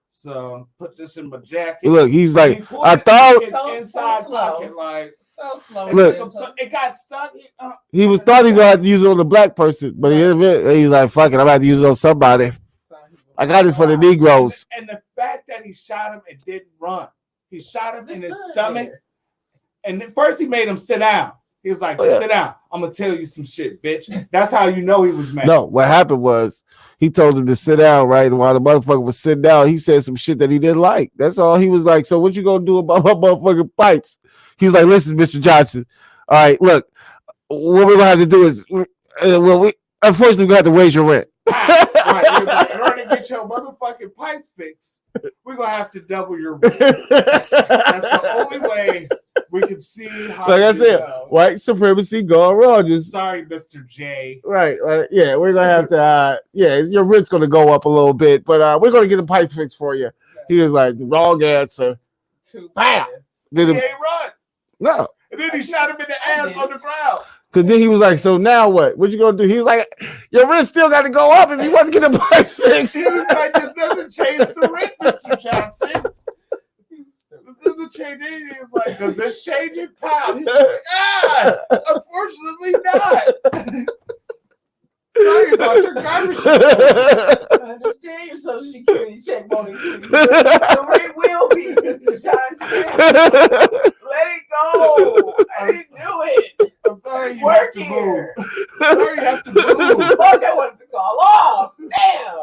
So put this in my jacket. Look, he's like, I thought inside pocket, like so slow. Look, it got stuck. Thought he was gonna have to use it on the black person, but he's like, fuck it, I'm about to use it on somebody. I got it for the Negroes. And the fact that he shot him and didn't run, he shot him in his stomach. And then first he made him sit down. He was like, Oh, yeah. sit down. I'm gonna tell you some shit, bitch. That's how you know he was mad. No, what happened was he told him to sit down, right? And while the motherfucker was sitting down, he said some shit that he didn't like. That's all. He was like, so what you gonna do about my motherfucking pipes? He's like, listen, Mr. Johnson. All right, look, what we're gonna have to do is, we unfortunately we're gonna have to raise your rent. Right. He was like, in order to get your motherfucking pipes fixed, we're gonna have to double your rent. That's the only way we can see how. Like I said, white supremacy going wrong. Just sorry, Mr. J. right. Yeah, we're gonna have to. Your rent's gonna go up a little bit, but we're gonna get the pipes fixed for you. He was like, wrong answer. Bam. He ain't run. No. And then he shot him in the ass on the ground. Because then he was like, so now what? What you gonna do? He was like, your rent still got to go up if you want to get the pipes fixed. He was like, this doesn't change the rent, Mr. Johnson. This doesn't change anything. It's like, does this change it, pal? He's like, unfortunately not. Sorry about your garbage. I understand your Social Security check won't increase. The rate will be, Mr. Johnson. Let it go. I didn't do it. I'm sorry you Work have to here. move. I'm sorry you have to move. Fuck, I wanted to call off. Damn.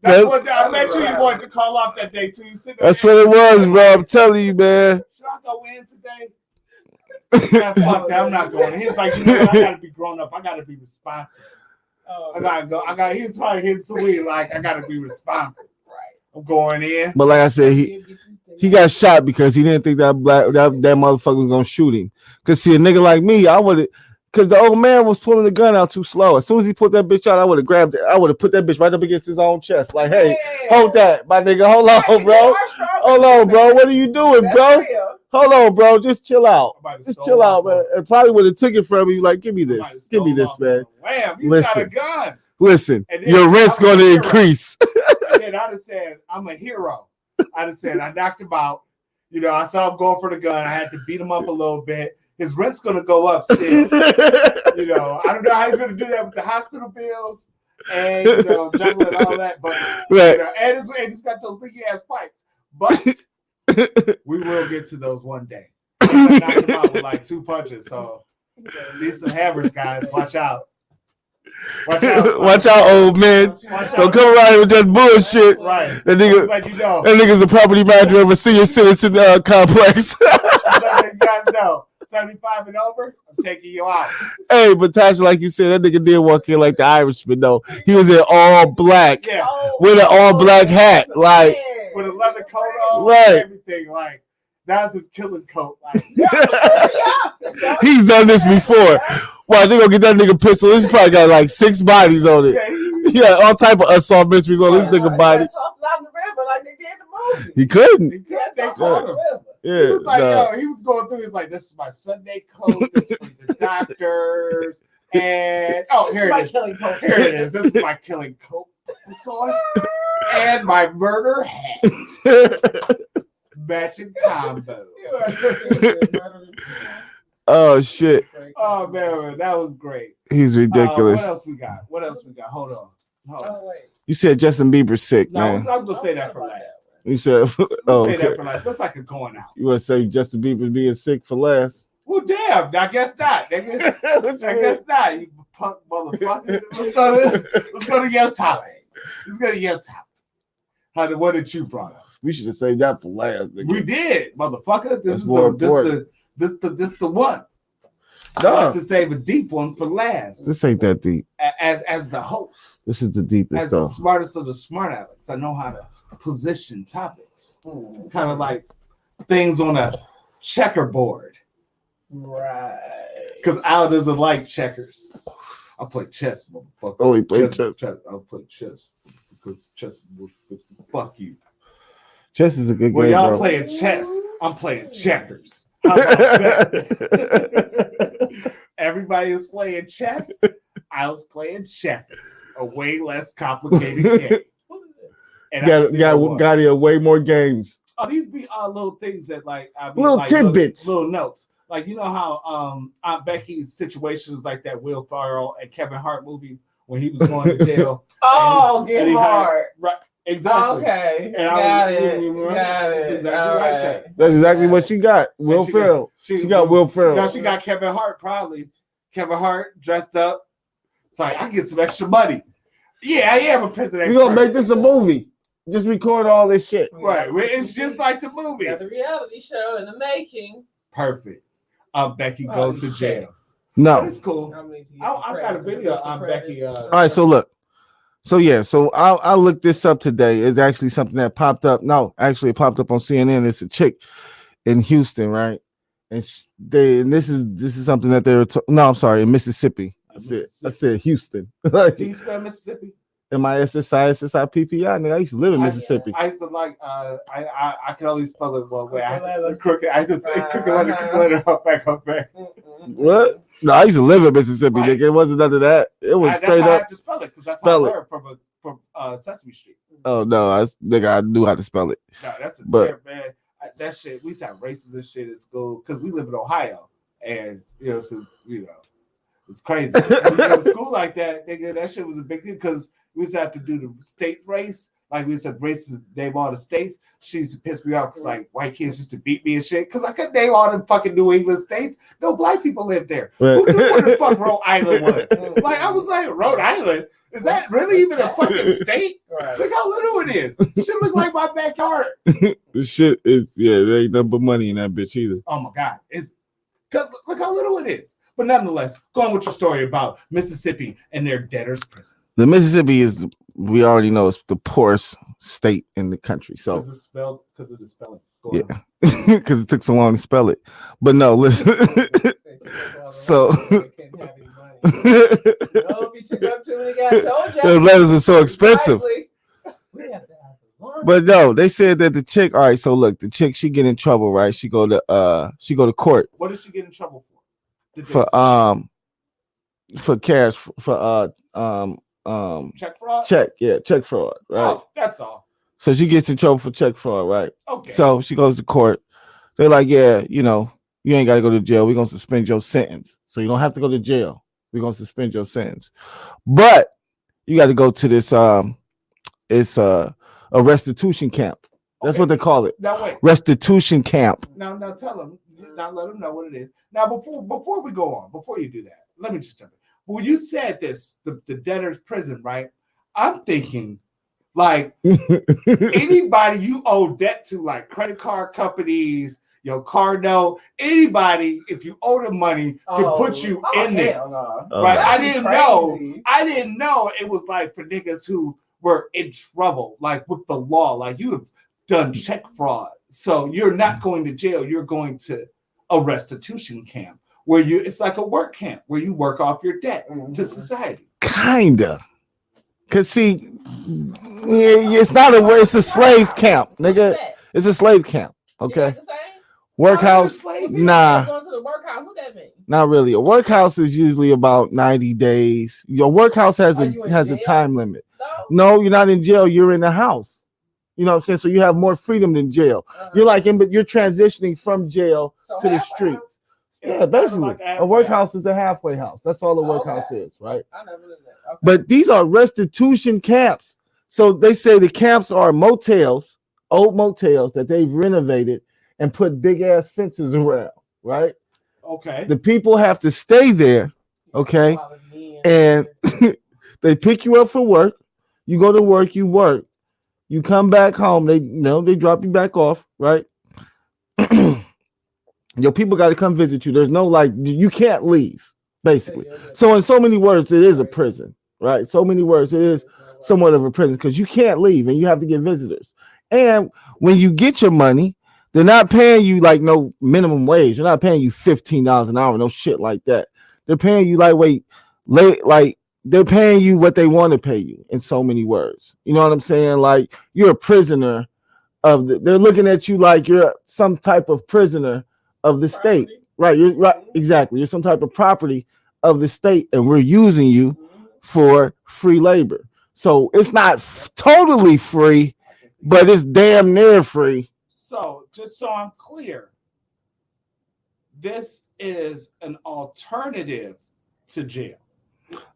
That's what I bet you wanted to call off that day too. That's what it was, bro. I'm telling you, man. Should I go in today? Yeah, fuck that. I'm not going. He's like, you know what? I gotta be grown up. I gotta be responsible. I gotta go. He's probably hitting sweet. Like, I gotta be responsible. Right. I'm going in. But like I said, he got shot because he didn't think that motherfucker was gonna shoot him. Cause see, a nigga like me, I would have. Cause the old man was pulling the gun out too slow. As soon as he put that bitch out, I would have grabbed it. I would have put that bitch right up against his own chest. Like, hey, hold that, my nigga. Hold on, bro. Hold on, bro. What are you doing, bro? Hold on, bro. Just chill out. Just chill out, man. And probably would have took it from you. Like, give me this. Give me this, man. Wham, he's got a gun. Listen, your rent's going to increase. And then I'd have said, I'm a hero. I'd have said, I knocked him out. You know, I saw him going for the gun. I had to beat him up a little bit. His rent's going to go up still. You know, I don't know how he's going to do that with the hospital bills and, you know, jungle and all that. But, right. You know, and he's got those leaky ass pipes. But we will get to those one day. I knocked him out with like 2 punches. So need some hammers, guys. Watch out. Watch out, old man. Don't come around here with that bullshit. Right. That nigga, like you know. That nigga's a property manager of a senior citizen complex. Let you guys know. 75 and over, I'm taking you out. Hey, but Tasha, like you said, that nigga did walk in like the Irishman, though. He was in all black, with an all black hat, like with a leather coat on, right? Everything, like that's his killing coat. Like, he's done this before. Wow, they gonna get that nigga pistol. This probably got like 6 bodies on it. Yeah, all type of assault mysteries on this nigga body. He couldn't. He could. They caught him. Yeah, he was like, he was going through. He's like, this is my Sunday coat. This is from the doctors. And here it is. Here it is. This is my killing coat. This on, and my murder hat. Matching combo. Oh shit. Oh man, that was great. He's ridiculous. What else we got? Hold on. Wait. You said Justin Bieber sick, man. I was gonna say that for last. You said, say that for last. That's like a going out. You want to say Justin Bieber being sick for last? Well, damn. I guess not. I guess not. You punk motherfucker. Let's go to your topic. Let's go to your topic. What did you brought up? We should have saved that for last. Nigga. We did, motherfucker. This is the one. I like to save a deep one for last. This ain't that deep. As the host. This is the deepest. As the smartest of the smart Alex, I know how to position topics. Kind of like things on a checkerboard. Right. Because Al doesn't like checkers. I play chess, motherfucker. Oh, he played chess. I'll play chess. Because chess will fuck you. Chess is a good game. Well, y'all bro. playing chess. I'm playing checkers. How about that? Everybody is playing chess. I was playing checkers. A way less complicated game. And got here way more games. Oh, these be little things that little like tidbits, little notes. Like you know how Aunt Becky's situation was like that Will Ferrell and Kevin Hart movie when he was going to jail. Get hard. Right. Exactly. Okay. And Got I it. was, Got That's it. exactly All right, right. Ted. That's exactly what she got. Will Ferrell. She got Will Ferrell. No, she got Kevin Hart, probably. Kevin Hart dressed up. It's like, I get some extra money. Yeah, I am a president. We're going to make this a movie. Just record all this shit. Right. It's just like the movie. Got the reality show in the making. Perfect. Becky goes to jail. No. It's cool. I got a video on Becky. All right, so look. So I looked this up today. It's actually something that popped up. No, actually it popped up on CNN. It's a chick in Houston, right? And this is something that they were no, I'm sorry, in Mississippi. I said Houston. Can you spell Mississippi? MISSISSIPPI. Nigga, I used to live in Mississippi. I used to like I can only spell it one way. Crooked. I just say crooked letter up back. What? No, I used to live in Mississippi, nigga. It wasn't none of that. It was straight up. I have to spell it because that's how I learned from Sesame Street. Oh no, I knew how to spell it. No, that's a trip, man. That shit. We used to have races and shit at school because we live in Ohio, and it's crazy. When you go to school like that, nigga, that shit was a big thing because we used to have to do the state race. Like we used to have races to name all the states. She used to piss me off because like white kids used to beat me and shit because I couldn't name all the fucking New England states. No black people lived there. Right. Who knew where the fuck Rhode Island was? Like I was like, Rhode Island? Is that really even a fucking state? Right. Look how little it is. It should look like my backyard. This shit is there ain't nothing but money in that bitch either. Oh my god. It's because look how little it is. But nonetheless, go on with your story about Mississippi and their debtors prison. The Mississippi we already know it's the poorest state in the country. So because of the spelling. Yeah, because it took so long to spell it. But no, listen. So the letters were so expensive. But no, they said that the chick. All right, so look, the chick she get in trouble, right? She go to court. What did she get in trouble for? For cash for check fraud. Check fraud, right? Oh, that's all. So she gets in trouble for check fraud, right? Okay. So she goes to court. They're like, yeah, you ain't got to go to jail. We're gonna suspend your sentence, so you don't have to go to jail. We're gonna suspend your sentence, but you got to go to this it's a restitution camp. That's what they call it. Now wait. Restitution camp. Now tell them. Now let them know what it is. Now before we go on, before you do that, let me just jump in. When you said this, the debtor's prison, right? I'm thinking like anybody you owe debt to, like credit card companies, your car note, anybody, if you owe them money, can put you in this. Right? I didn't know it was like for niggas who were in trouble, like with the law, like you have done check fraud. So you're not going to jail, you're going to a restitution camp where it's like a work camp where you work off your debt to society. Kinda. Cause see, it's not it's a slave camp, nigga. It's a slave camp. Okay. Workhouse. Nah. Going to the workhouse. What that mean? Not really. A workhouse is usually about 90 days. Your workhouse has a time limit. No, you're not in jail. You're in the house. You know what I'm saying? So you have more freedom than jail. You're like but you're transitioning from jail to the streets. Yeah, basically. A workhouse is a halfway house. That's all a workhouse is, right? I never knew that. Okay. But these are restitution camps. So they say the camps are motels, old motels that they've renovated and put big ass fences around, right? Okay. The people have to stay there, okay? And they pick you up for work. You go to work, you work. You come back home, they drop you back off, right? Your people got to come visit you. There's no you can't leave, basically. So in so many words, it is a prison, right? So many words, it is somewhat of a prison because you can't leave and you have to get visitors. And when you get your money, they're not paying you like no minimum wage. They're not paying you $15 an hour, no shit like that. They're paying you they're paying you what they want to pay you in so many words. You know what I'm saying? Like you're a prisoner they're looking at you like you're some type of prisoner of the state, right? You're right, exactly. You're some type of property of the state, and we're using you for free labor. So it's not totally free, but it's damn near free. So just so I'm clear, this is an alternative to jail.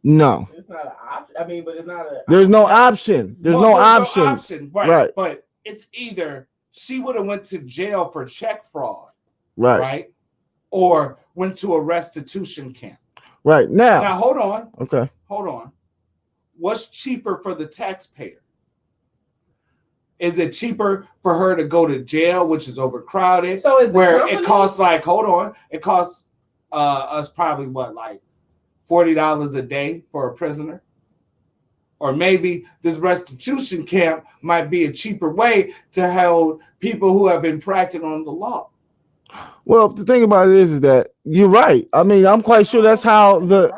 No. It's not an option. I mean, but it's not a. There's no option. There's no option. Right. But it's either she would have went to jail for check fraud, right? Or went to a restitution camp. Right. Now hold on. Okay. Hold on. What's cheaper for the taxpayer? Is it cheaper for her to go to jail, which is overcrowded, so where it costs it costs us probably like $40 a day for a prisoner? Or maybe this restitution camp might be a cheaper way to hold people who have infracted on the law. Well, the thing about it is that you're right. I mean, I'm quite sure that's how the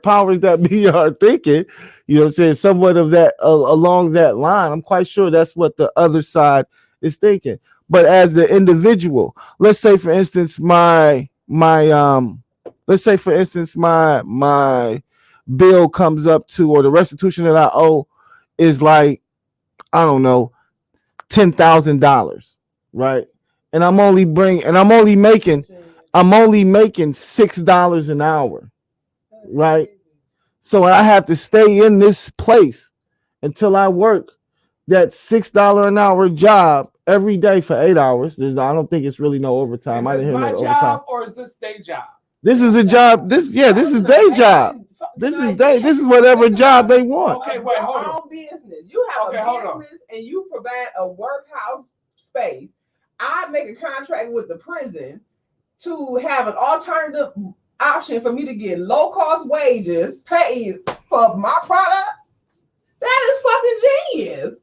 powers that be are thinking. You know what I'm saying? Somewhat of that along that line. I'm quite sure that's what the other side is thinking. But as the individual, let's say for instance, my bill comes up to, or the restitution that I owe is like, I don't know, $10,000, right? And I'm only making $6 an hour, right? So I have to stay in this place until I work that $6 an hour job every day for 8 hours. I don't think it's really no overtime. Is I didn't hear no overtime. job or is this day job? This is a job. This is day job. This is whatever job they want. Okay, wait, hold on. Business. You have a business and you provide a workhouse space. I make a contract with the prison to have an alternative option for me to get low cost wages paid for my product. That is fucking genius.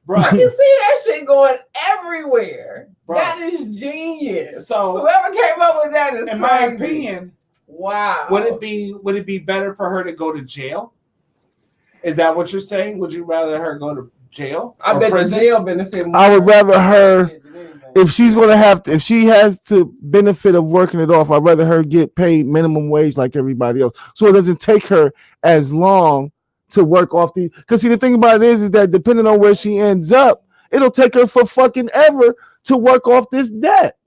Bro. I can see that shit going everywhere. Bro. That is genius. So whoever came up with that is in crazy. My opinion. Wow. Would it be better for her to go to jail? Is that what you're saying? Would you rather her go to jail? I bet prison? The jail benefit more. I would rather her, if she has to benefit of working it off, I'd rather her get paid minimum wage like everybody else. So it doesn't take her as long to work off because see, the thing about it is that depending on where she ends up, it'll take her for fucking ever to work off this debt.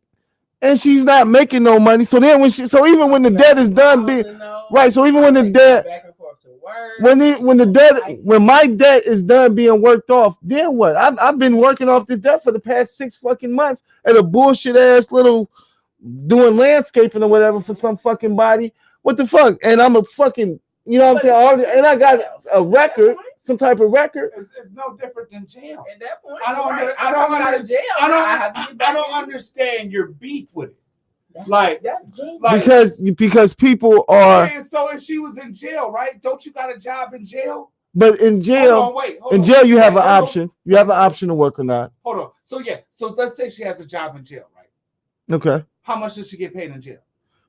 And she's not making no money. So then even when the debt is done so even when the debt when my debt is done being worked off, then what? I've been working off this debt for the past 6 fucking months at a bullshit ass little doing landscaping or whatever for some fucking body. What the fuck? And I'm a fucking, you know what I'm saying? And I got a record, some type of record. It's no different than jail. At that point, I don't understand your beef with it. Because people are. And so if she was in jail, right? Don't you got a job in jail? But in jail, you have an option. You have an option to work or not. Hold on. So let's say she has a job in jail, right? Okay. How much does she get paid in jail?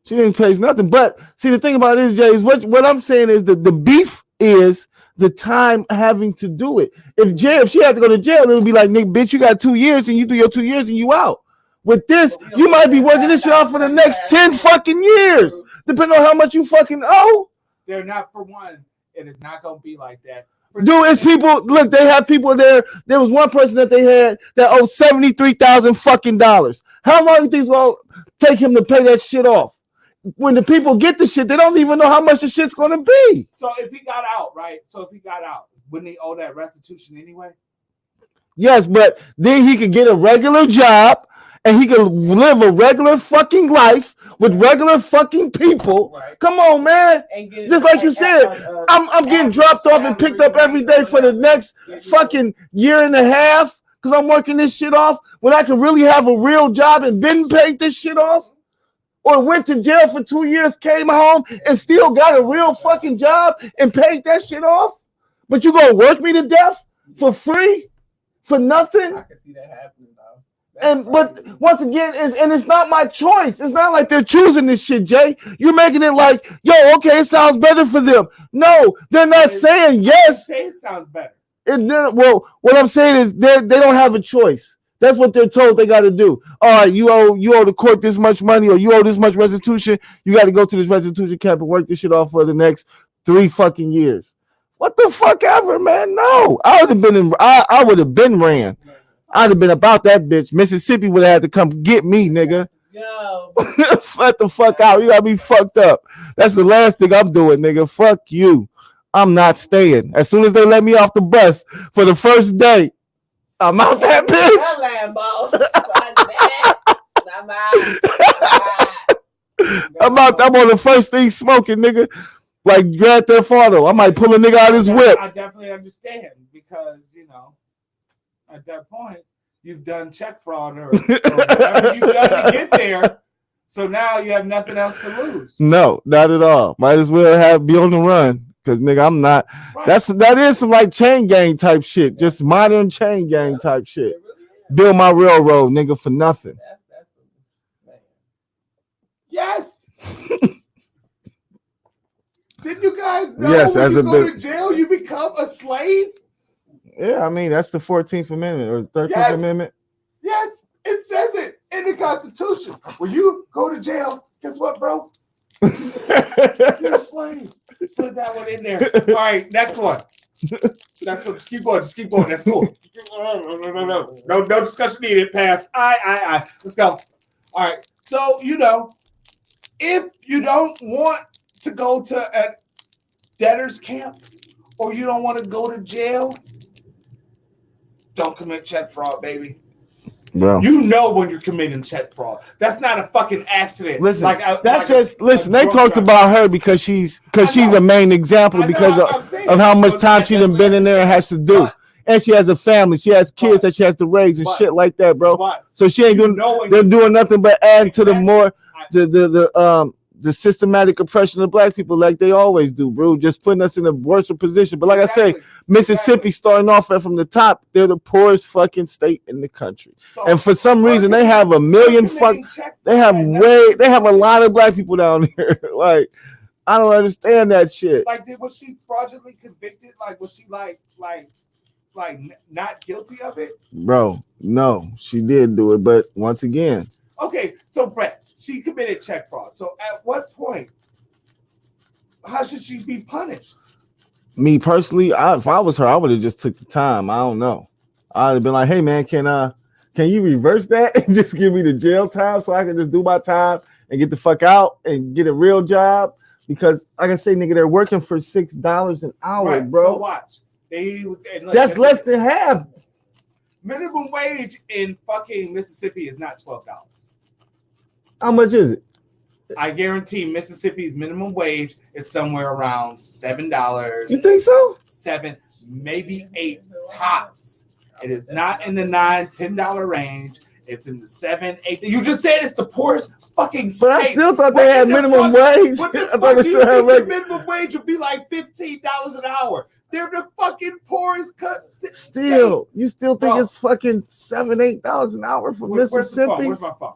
She didn't pay nothing. But see, the thing about it is, Jay, is what I'm saying is that the beef is the time having to do it. If she had to go to jail, it would be like, Nick, bitch, you got 2 years and you do your 2 years and you out. With this, you might be working this shit off for the next 10 fucking years, depending on how much you fucking owe. They're not, for one, it is not going to be like that. Dude, it's people, look, they have people there. There was one person that they had that owed $73,000 fucking dollars. How long do you think it's going to take him to pay that shit off? When the people get the shit, they don't even know how much the shit's going to be. So if he got out, right? Wouldn't he owe that restitution anyway? Yes, but then he could get a regular job and he could live a regular fucking life with regular fucking people. Right. Come on, man. Just like you said, I'm getting dropped off and picked up every day for the next fucking year and a half because I'm working this shit off when I could really have a real job and been paid this shit off. Or went to jail for 2 years, came home, and still got a real fucking job and paid that shit off? But you gonna work me to death for free? For nothing? I can see that happening, though. But once again, it's not my choice. It's not like they're choosing this shit, Jay. You're making it like, okay, it sounds better for them. No, they're not saying yes. Say it sounds better. Well, what I'm saying is they don't have a choice. That's what they're told they got to do. All right, you owe the court this much money, or you owe this much restitution. You got to go to this restitution camp and work this shit off for the next 3 fucking years. What the fuck ever, man? No, I would have been ran. I'd have been about that bitch. Mississippi would have had to come get me, nigga. Yo. Let the fuck out. You got me fucked up. That's the last thing I'm doing, nigga. Fuck you. I'm not staying. As soon as they let me off the bus for the first day, I'm out that bitch. I'm on the first thing smoking, nigga. Like Grand Theft Auto. I might pull a nigga out his whip. I definitely understand because, at that point, you've done check fraud or whatever you've done to get there. So now you have nothing else to lose. No, not at all. Might as well be on the run. Cause nigga, I'm not. Right. That is some like chain gang type shit. Just modern chain gang type shit. Build my railroad, nigga, for nothing. Yes. Didn't you guys know yes, when you go to jail, you become a slave? Yeah, I mean, that's the 14th Amendment or 13th Amendment. Yes, it says it in the Constitution. When you go to jail, guess what, bro? You're a slave. Slid that one in there. All right, next one. That's what. Just keep going. That's cool. No discussion needed. Pass. Aye. Let's go. All right. So if you don't want to go to a debtor's camp or you don't want to go to jail, don't commit check fraud, baby. Bro. You know when you're committing check fraud. That's not a fucking accident. Listen, they talked about her because she's a main example because of how much time she done been in there and has to do. And she has a family. She has kids that she has to raise and shit like that, bro. So she ain't doing nothing but add to the systematic oppression of black people like they always do, bro. Just putting us in a worse position. But like I say, Mississippi starting off from the top, they're the poorest fucking state in the country. And for some reason they have a lot of black people down there. Like, I don't understand that shit. Like, was she fraudulently convicted? Like, was she like not guilty of it? Bro, no, she did do it, but once again. Okay, so Brett, she committed check fraud. So at what point, how should she be punished? Me personally, if I was her, I would have just took the time. I don't know. I'd have been like, hey man, can you reverse that and just give me the jail time so I can just do my time and get the fuck out and get a real job? Because like I say, nigga, they're working for $6 an hour, right, bro. So watch. That's less than half. Minimum wage in fucking Mississippi is not $12. How much is it? I guarantee Mississippi's minimum wage is somewhere around $7. You think so? 7, maybe 8 tops. It is not in the $9-10 range. It's in the 7, 8. You just said it's the poorest fucking state. But I still thought they had minimum wage. What the fuck do you think the minimum wage would be like $15 an hour? They're the fucking poorest cut. Still, you still think it's fucking $7-8 an hour for Mississippi? Where's my phone?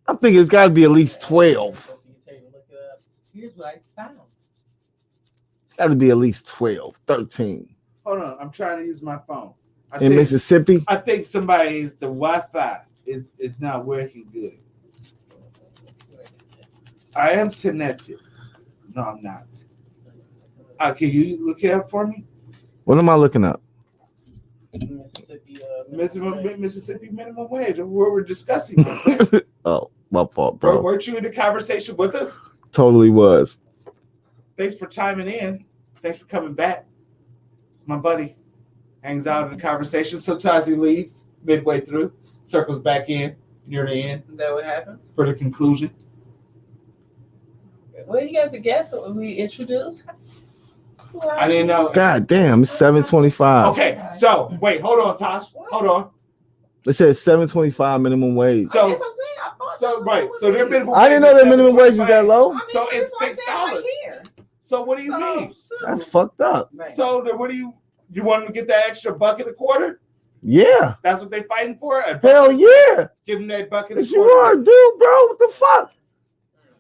I think it's got to be at least 12. Here's what I found. It's got to be at least 12, 13. Hold on, I'm trying to use my phone. Mississippi? I think the Wi-Fi is not working good. I am connected. No, I'm not. Can you look it up for me? What am I looking up? Mississippi minimum wage. We're discussing. Oh, my fault, bro. Weren't you in the conversation with us? Totally was. Thanks for chiming in. Thanks for coming back. It's my buddy. Hangs out in the conversation. Sometimes he leaves midway through, circles back in near the end. Is that what happens? For the conclusion. Well, you got to guess what we introduced. I didn't know. God damn, it's 7.25. Okay, so wait, hold on, Tosh. Hold on. It says 7.25 minimum wage. So their minimum wage. I didn't know their minimum wage is that low. So it's $6. So what do you mean? That's fucked up. So what do you want them to get that extra $1 a quarter? Yeah. That's what they fighting for? Hell yeah. Give them that $1 a quarter. You are, dude, bro. What the fuck?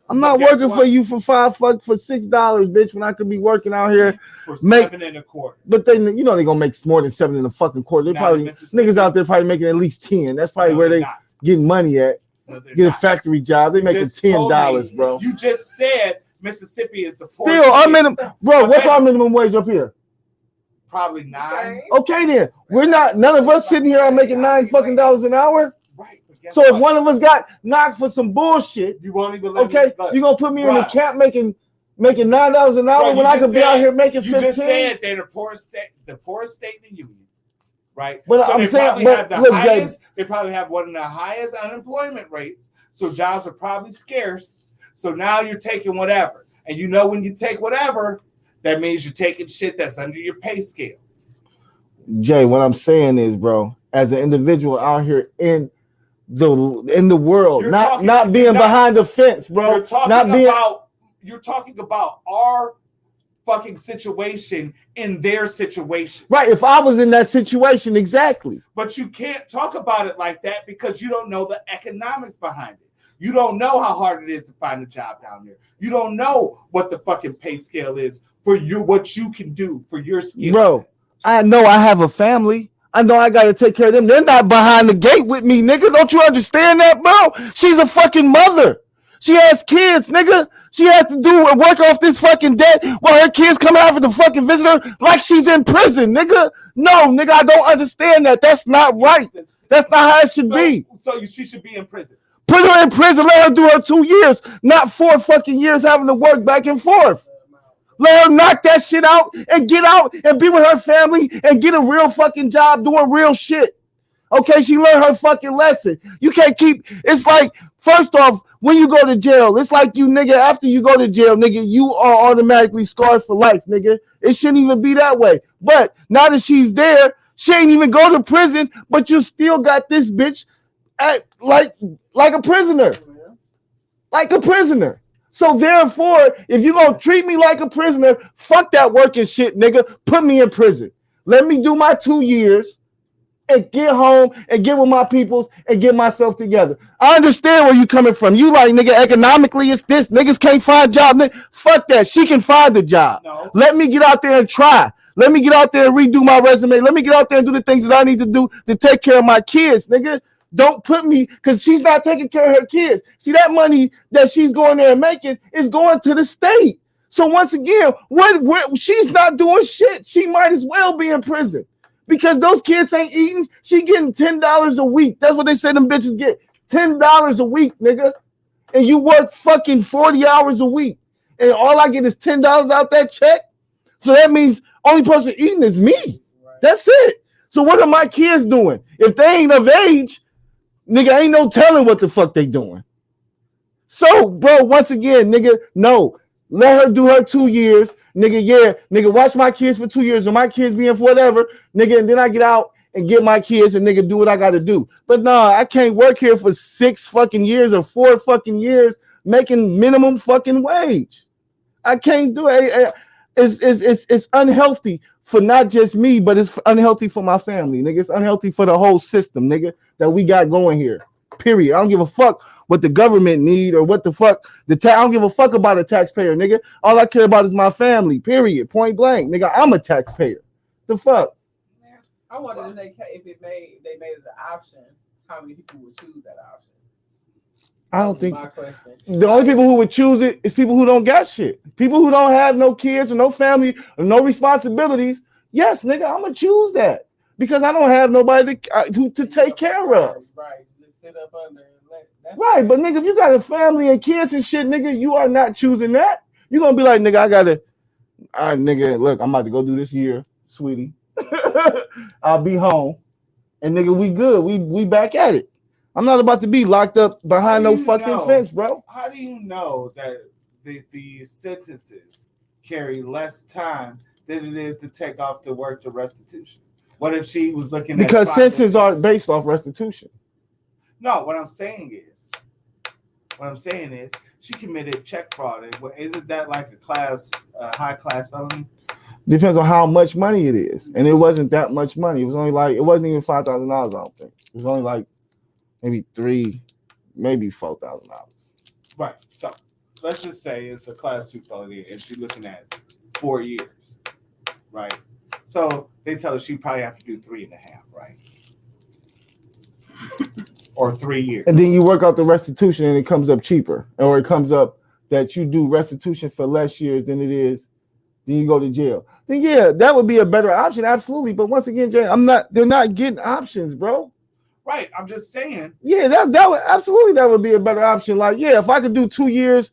I'm not working for you for $6, bitch, when I could be working out here for $7.25. But then they're gonna make more than $7 in a fucking quarter. They probably niggas out there probably making at least 10. That's probably where they getting money at. Get a factory job. They making $10, bro. You just said Mississippi is the poorest. Still, our minimum, bro. What's our minimum wage up here? probably 9. Okay, then we're not. None of us sitting here are making $9 fucking an hour. Right. So if one of us got knocked for some bullshit, you won't even let okay, you gonna put me in the camp making $9 an hour when I could be out here making 15? You just said they're the poorest state in the union, right? But so I'm saying, they probably have one of the highest unemployment rates. So jobs are probably scarce. So now you're taking whatever, and you know when you take whatever, that means you're taking shit that's under your pay scale. Jay, what I'm saying is, bro, as an individual out here in the world, not being behind the fence, bro. You're talking about our fucking situation in their situation. Right. If I was in that situation, exactly. But you can't talk about it like that because you don't know the economics behind it. You don't know how hard it is to find a job down there. You don't know what the fucking pay scale is for what you can do for your skills. Bro, I know I have a family. I know I got to take care of them. They're not behind the gate with me, nigga. Don't you understand that, bro? She's a fucking mother. She has kids, nigga. She has to do and work off this fucking debt while her kids come out for the fucking visitor like she's in prison, nigga. No, nigga, I don't understand that. That's not right. That's not how it should be. So she should be in prison. Put her in prison. Let her do her 2 years, not 4 fucking years having to work back and forth. Let her knock that shit out and get out and be with her family and get a real fucking job doing real shit. Okay, she learned her fucking lesson. You can't keep, it's like, first off, when you go to jail, it's like you, nigga, after you go to jail, nigga, you are automatically scarred for life, nigga. It shouldn't even be that way. But now that she's there, she ain't even go to prison, but you still got this bitch like a prisoner. Like a prisoner. So therefore, if you're going to treat me like a prisoner, fuck that working shit, nigga. Put me in prison. Let me do my 2 years and get home and get with my peoples and get myself together. I understand where you coming from. You like, nigga, economically it's this. Niggas can't find job. Fuck that. She can find the job. No. Let me get out there and try. Let me get out there and redo my resume. Let me get out there and do the things that I need to do to take care of my kids, nigga. Don't put me, because she's not taking care of her kids. See, that money that she's going there and making is going to the state. So once again, she's not doing shit. She might as well be in prison because those kids ain't eating. She getting $10 a week. That's what they say them bitches get. $10 a week, nigga. And you work fucking 40 hours a week. And all I get is $10 out that check. So that means only person eating is me. Right. That's it. So what are my kids doing? If they ain't of age, nigga, ain't no telling what the fuck they doing. So, bro, once again, nigga, no. Let her do her 2 years. Nigga, yeah. Nigga, watch my kids for 2 years. Or my kids being for whatever. Nigga, and then I get out and get my kids and nigga do what I got to do. But no, I can't work here for 6 fucking years or 4 fucking years making minimum fucking wage. I can't do it. It's unhealthy for not just me, but it's unhealthy for my family, nigga. It's unhealthy for the whole system, nigga, that we got going here. Period. I don't give a fuck what the government need or what the fuck I don't give a fuck about a taxpayer, nigga. All I care about is my family. Period. Point blank, nigga. I'm a taxpayer. The fuck. I wonder if they made it an option, how many people would choose that option? I don't think the only people who would choose it is people who don't got shit. People who don't have no kids or no family or no responsibilities. Yes, nigga, I'm gonna choose that because I don't have nobody to take care of. Right, just sit up under and let. Right, but nigga, if you got a family and kids and shit, nigga, you are not choosing that. You're gonna be like, nigga, all right, nigga, look, I'm about to go do this year, sweetie. I'll be home, and nigga, we good. We back at it. I'm not about to be locked up behind no fucking fence, bro. How do you know that the sentences carry less time than it is to take off to work the restitution? What if she was looking at because sentences are based off restitution? No, what I'm saying is she committed check fraud. Isn't that like a high class felony? Depends on how much money it is, and it wasn't that much money. It was only like it wasn't even $5,000. I don't think it was only like maybe $4,000. Right. So let's just say it's a class 2 felony, and she's looking at 4 years. Right. So they tell her she probably have to do 3.5. Right. Or 3 years. And then you work out the restitution, and it comes up cheaper, or it comes up that you do restitution for less years than it is then you go to jail. Then yeah, that would be a better option, absolutely. But once again, Jay, they're not getting options, bro. Right. I'm just saying. Yeah, that would absolutely that would be a better option. Like, yeah, if I could do 2 years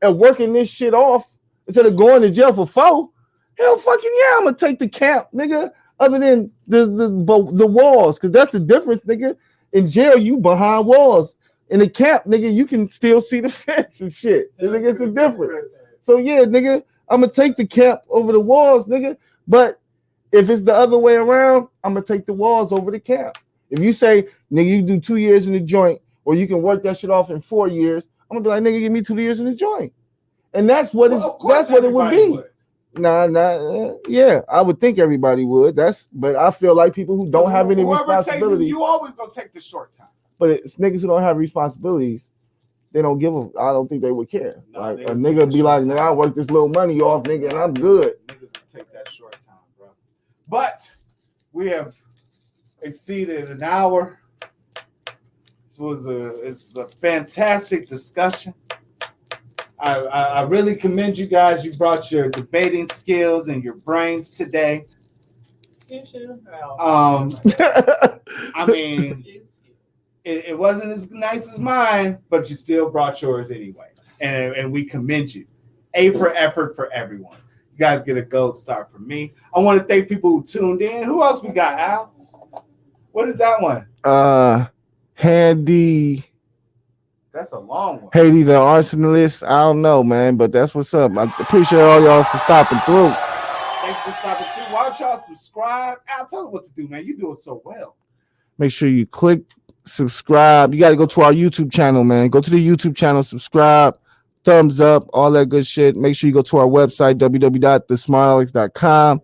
of working this shit off instead of going to jail for 4, hell fucking yeah, I'm gonna take the camp, nigga. Other than the walls, because that's the difference, nigga. In jail, you behind walls. In the camp, nigga, you can still see the fence and shit. Nigga, it's a difference. So yeah, nigga, I'm gonna take the camp over the walls, nigga. But if it's the other way around, I'm gonna take the walls over the camp. If you say, nigga, you do 2 years in the joint, or you can work that shit off in 4 years, I'm gonna be like, nigga, give me 2 years in the joint, and that's what it would be. Yeah, I would think everybody would. But I feel like people who don't have any responsibilities, you always gonna take the short time. But it's niggas who don't have responsibilities, they don't give them. I don't think they would care. No, like a nigga be like, nigga, I work this little money off, nigga, and I'm good. Niggas will take that short time, bro. But we have exceeded an hour. It's a fantastic discussion. I really commend you guys. You brought your debating skills and your brains today. I mean, it wasn't as nice as mine, but you still brought yours anyway. And we commend you. A for effort for everyone. You guys get a gold star from me. I want to thank people who tuned in. Who else we got, Al? What is that one? Handy. That's a long one. Haiti the arsonist. I don't know, man, but that's what's up. I appreciate all y'all for stopping through. Thanks for stopping through. Why don't y'all subscribe? Al, tell them what to do, man. You do it so well. Make sure you click subscribe. You got to go to our YouTube channel, man. Go to the YouTube channel, subscribe, thumbs up, all that good shit. Make sure you go to our website, www.thesmartalecs.com,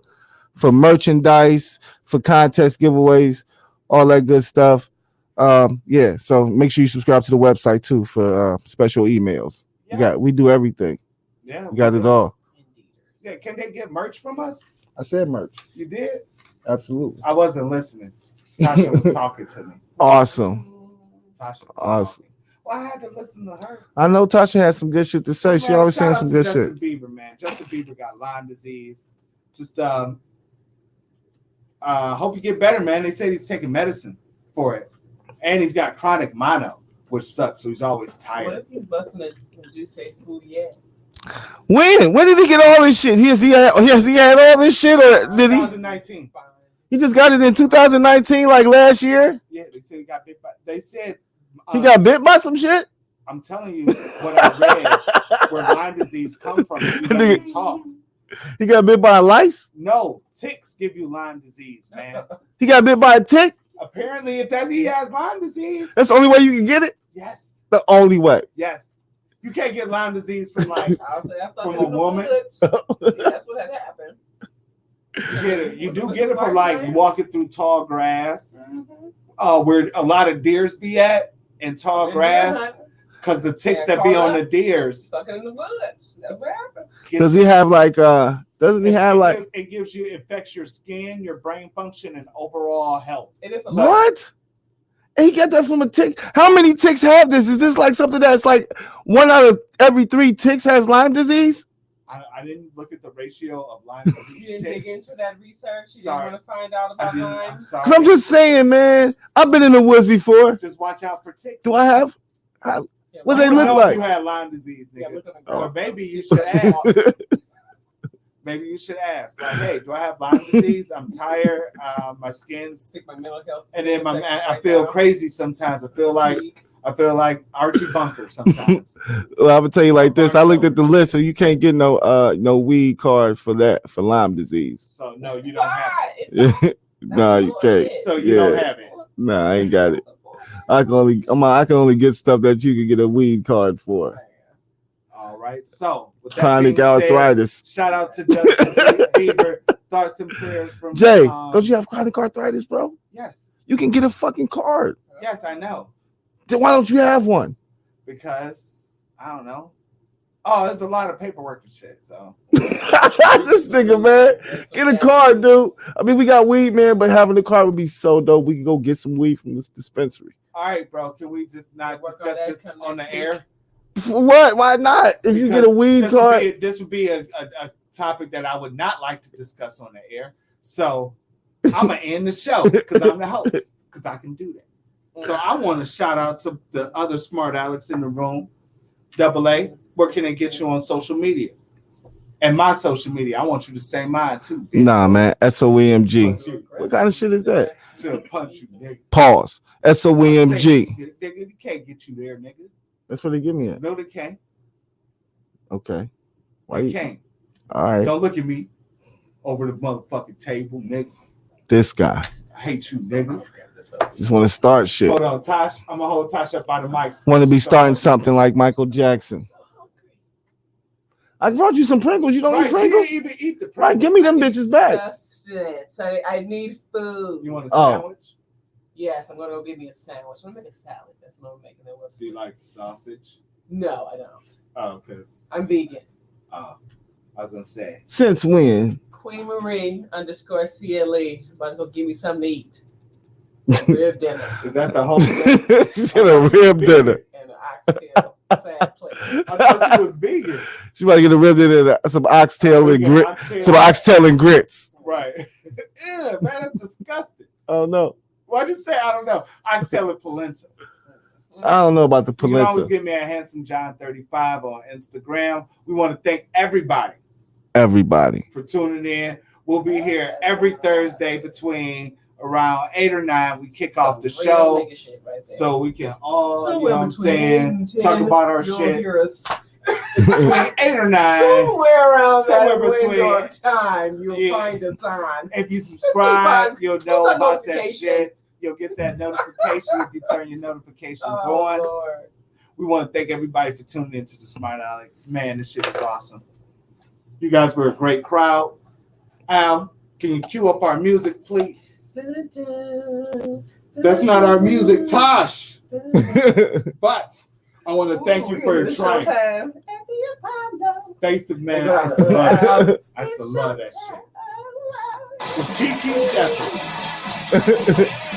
for merchandise, for contest giveaways, all that good stuff. Yeah, so make sure you subscribe to the website too for special emails. Yes. We do everything. Yeah, we got it all. Yeah, can they get merch from us? I said merch. You did? Absolutely. I wasn't listening. Tasha was talking to me. Awesome. Tasha was awesome. Talking. Well, I had to listen to her. I know Tasha has some good shit to say. She always saying some good Justin shit. Bieber, man. Justin Bieber got Lyme disease. Just hope you get better, man. They said he's taking medicine for it. And he's got chronic mono, which sucks. So he's always tired. What if he's busting a juice smooth yet? When did he get all this shit? Has he had all this shit, or did he? 2019. He just got it in 2019, like last year. Yeah, they said he got bit by. They said he got bit by some shit. I'm telling you what I read. Where Lyme disease comes from. You don't talk. He got bit by a lice. No, ticks give you Lyme disease, man. He got bit by a tick. Apparently, if he has Lyme disease, that's the only way you can get it. Yes, the only way. Yes, you can't get Lyme disease from from a woman. That's what had happened. You get it. You do get it from walking through tall grass, where a lot of deers be at in tall grass, because the ticks that be on the deers. Stuck in the woods. That's what happened. Does he have Doesn't he have it gives you, it affects your skin, your brain function, and overall health. What? And he got that from a tick. How many ticks have this? Is this like something that's like 1 out of every 3 ticks has Lyme disease? I didn't look at the ratio of Lyme disease. You didn't dig into that research? You didn't want to find out about Lyme? I'm sorry. 'Cause I'm just saying, man. I've been in the woods before. Just watch out for ticks. Do I have? What do they look like? You had Lyme disease, nigga. Or maybe you should ask. Maybe you should ask, like, hey, do I have Lyme disease? I'm tired. My skin's my mental health, and then I feel crazy sometimes. I feel like Archie Bunker sometimes. Well, I'm gonna tell you like this. I looked at the list, so you can't get no weed card for Lyme disease. So no, you don't have it. No, you can't. So you don't have it. No, I ain't got it. I can only get stuff that you can get a weed card for. All right. So with that chronic arthritis. Shout out to Justin Bieber. Thoughts and prayers from Jay. Don't you have chronic arthritis, bro? Yes. You can get a fucking card. Yes, I know. Then why don't you have one? Because I don't know. Oh, there's a lot of paperwork and shit. So this nigga, man, get a card, dude. I mean, we got weed, man, but having a card would be so dope. We can go get some weed from this dispensary. All right, bro. Can we just not discuss this on the air? For what? Why not? If you get a weed card, this would be a topic that I would not like to discuss on the air. So I'm gonna end the show because I'm the host because I can do that. So I want to shout out to the other smart Alex in the room. AA, where can they get you on social media? And my social media, I want you to say mine too. Bitch. Nah, man. SOEMG. What kind of shit is that? Should punch you, nigga. Pause. SOEMG. Nigga, you can't get you there, nigga. That's what they give me at. No, they can't. Okay. Why They you can't. All right. Don't look at me over the motherfucking table, nigga. This guy. I hate you, nigga. Just want to start shit. Hold on, Tosh. I'm gonna hold Tosh up by the mic. Want to be starting something like Michael Jackson. I brought you some Pringles. You don't eat Pringles? She didn't even eat the Pringles. Right, give me them bitches back. So I need food. You want a sandwich? Yes, I'm gonna go get me a sandwich. I'm gonna make a salad. That's what I'm making. Do you like sausage? No, I don't. Oh, because I'm vegan. I was gonna say. Since when? Queen Marie _CLE. About to go give me something to eat. Rib dinner. Is that the whole thing? She said a rib dinner. And an oxtail sad plate. I thought you was vegan. She about to get a rib dinner, some oxtail and grits. Some oxtail and grits. Right. Yeah, man, that's disgusting. Oh no. Why'd you say I don't know? Oxtail and polenta. I don't know about the You can always polenta. get me at Handsome John 35 on Instagram. We want to thank everybody for tuning in. We'll be here every Thursday between around 8 or 9. We kick off the show so we can all, you know what I'm saying, talk about our shit. Between 8 or 9. Somewhere around Somewhere that between- window of time, you'll Yeah. find us on. If you subscribe, you'll know What's that about that notification? shit. You'll get that notification if you turn your notifications on. Lord. We want to thank everybody for tuning into the Smart Alex. Man, this shit is awesome. You guys were a great crowd. Al, can you cue up our music, please? That's not our music, Tosh. But I want to thank you for your trying. Thanks to man. I used to love that. I used to love that shit. With Kiki Shepherd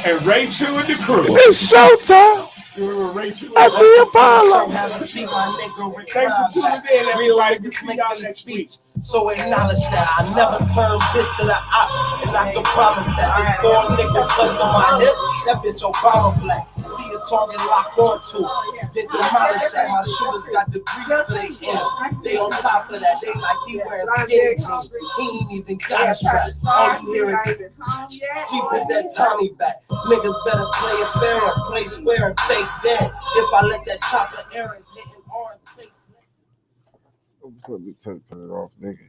and Rachel and the crew. It's showtime You remember Rachel? at the Apollo. Show have a seat, my nigga Thanks for recline tuning in, back. Real everybody. niggas See make y'all this next week. speech. So acknowledge that I never turn bitch to the op, and I can promise that this boy nigga tucked on my hip, that bitch Obama black. See a target locked onto. Then demolish that. My shooters got the grease plate in it. They on top of that. They like he wearing skinny jeans. He ain't even got a strap. All you hear is G put that Tommy back. Niggas better play it fair and play square and fake dead. If I let that chopper errands hit an orange face. Turn it off, nigga.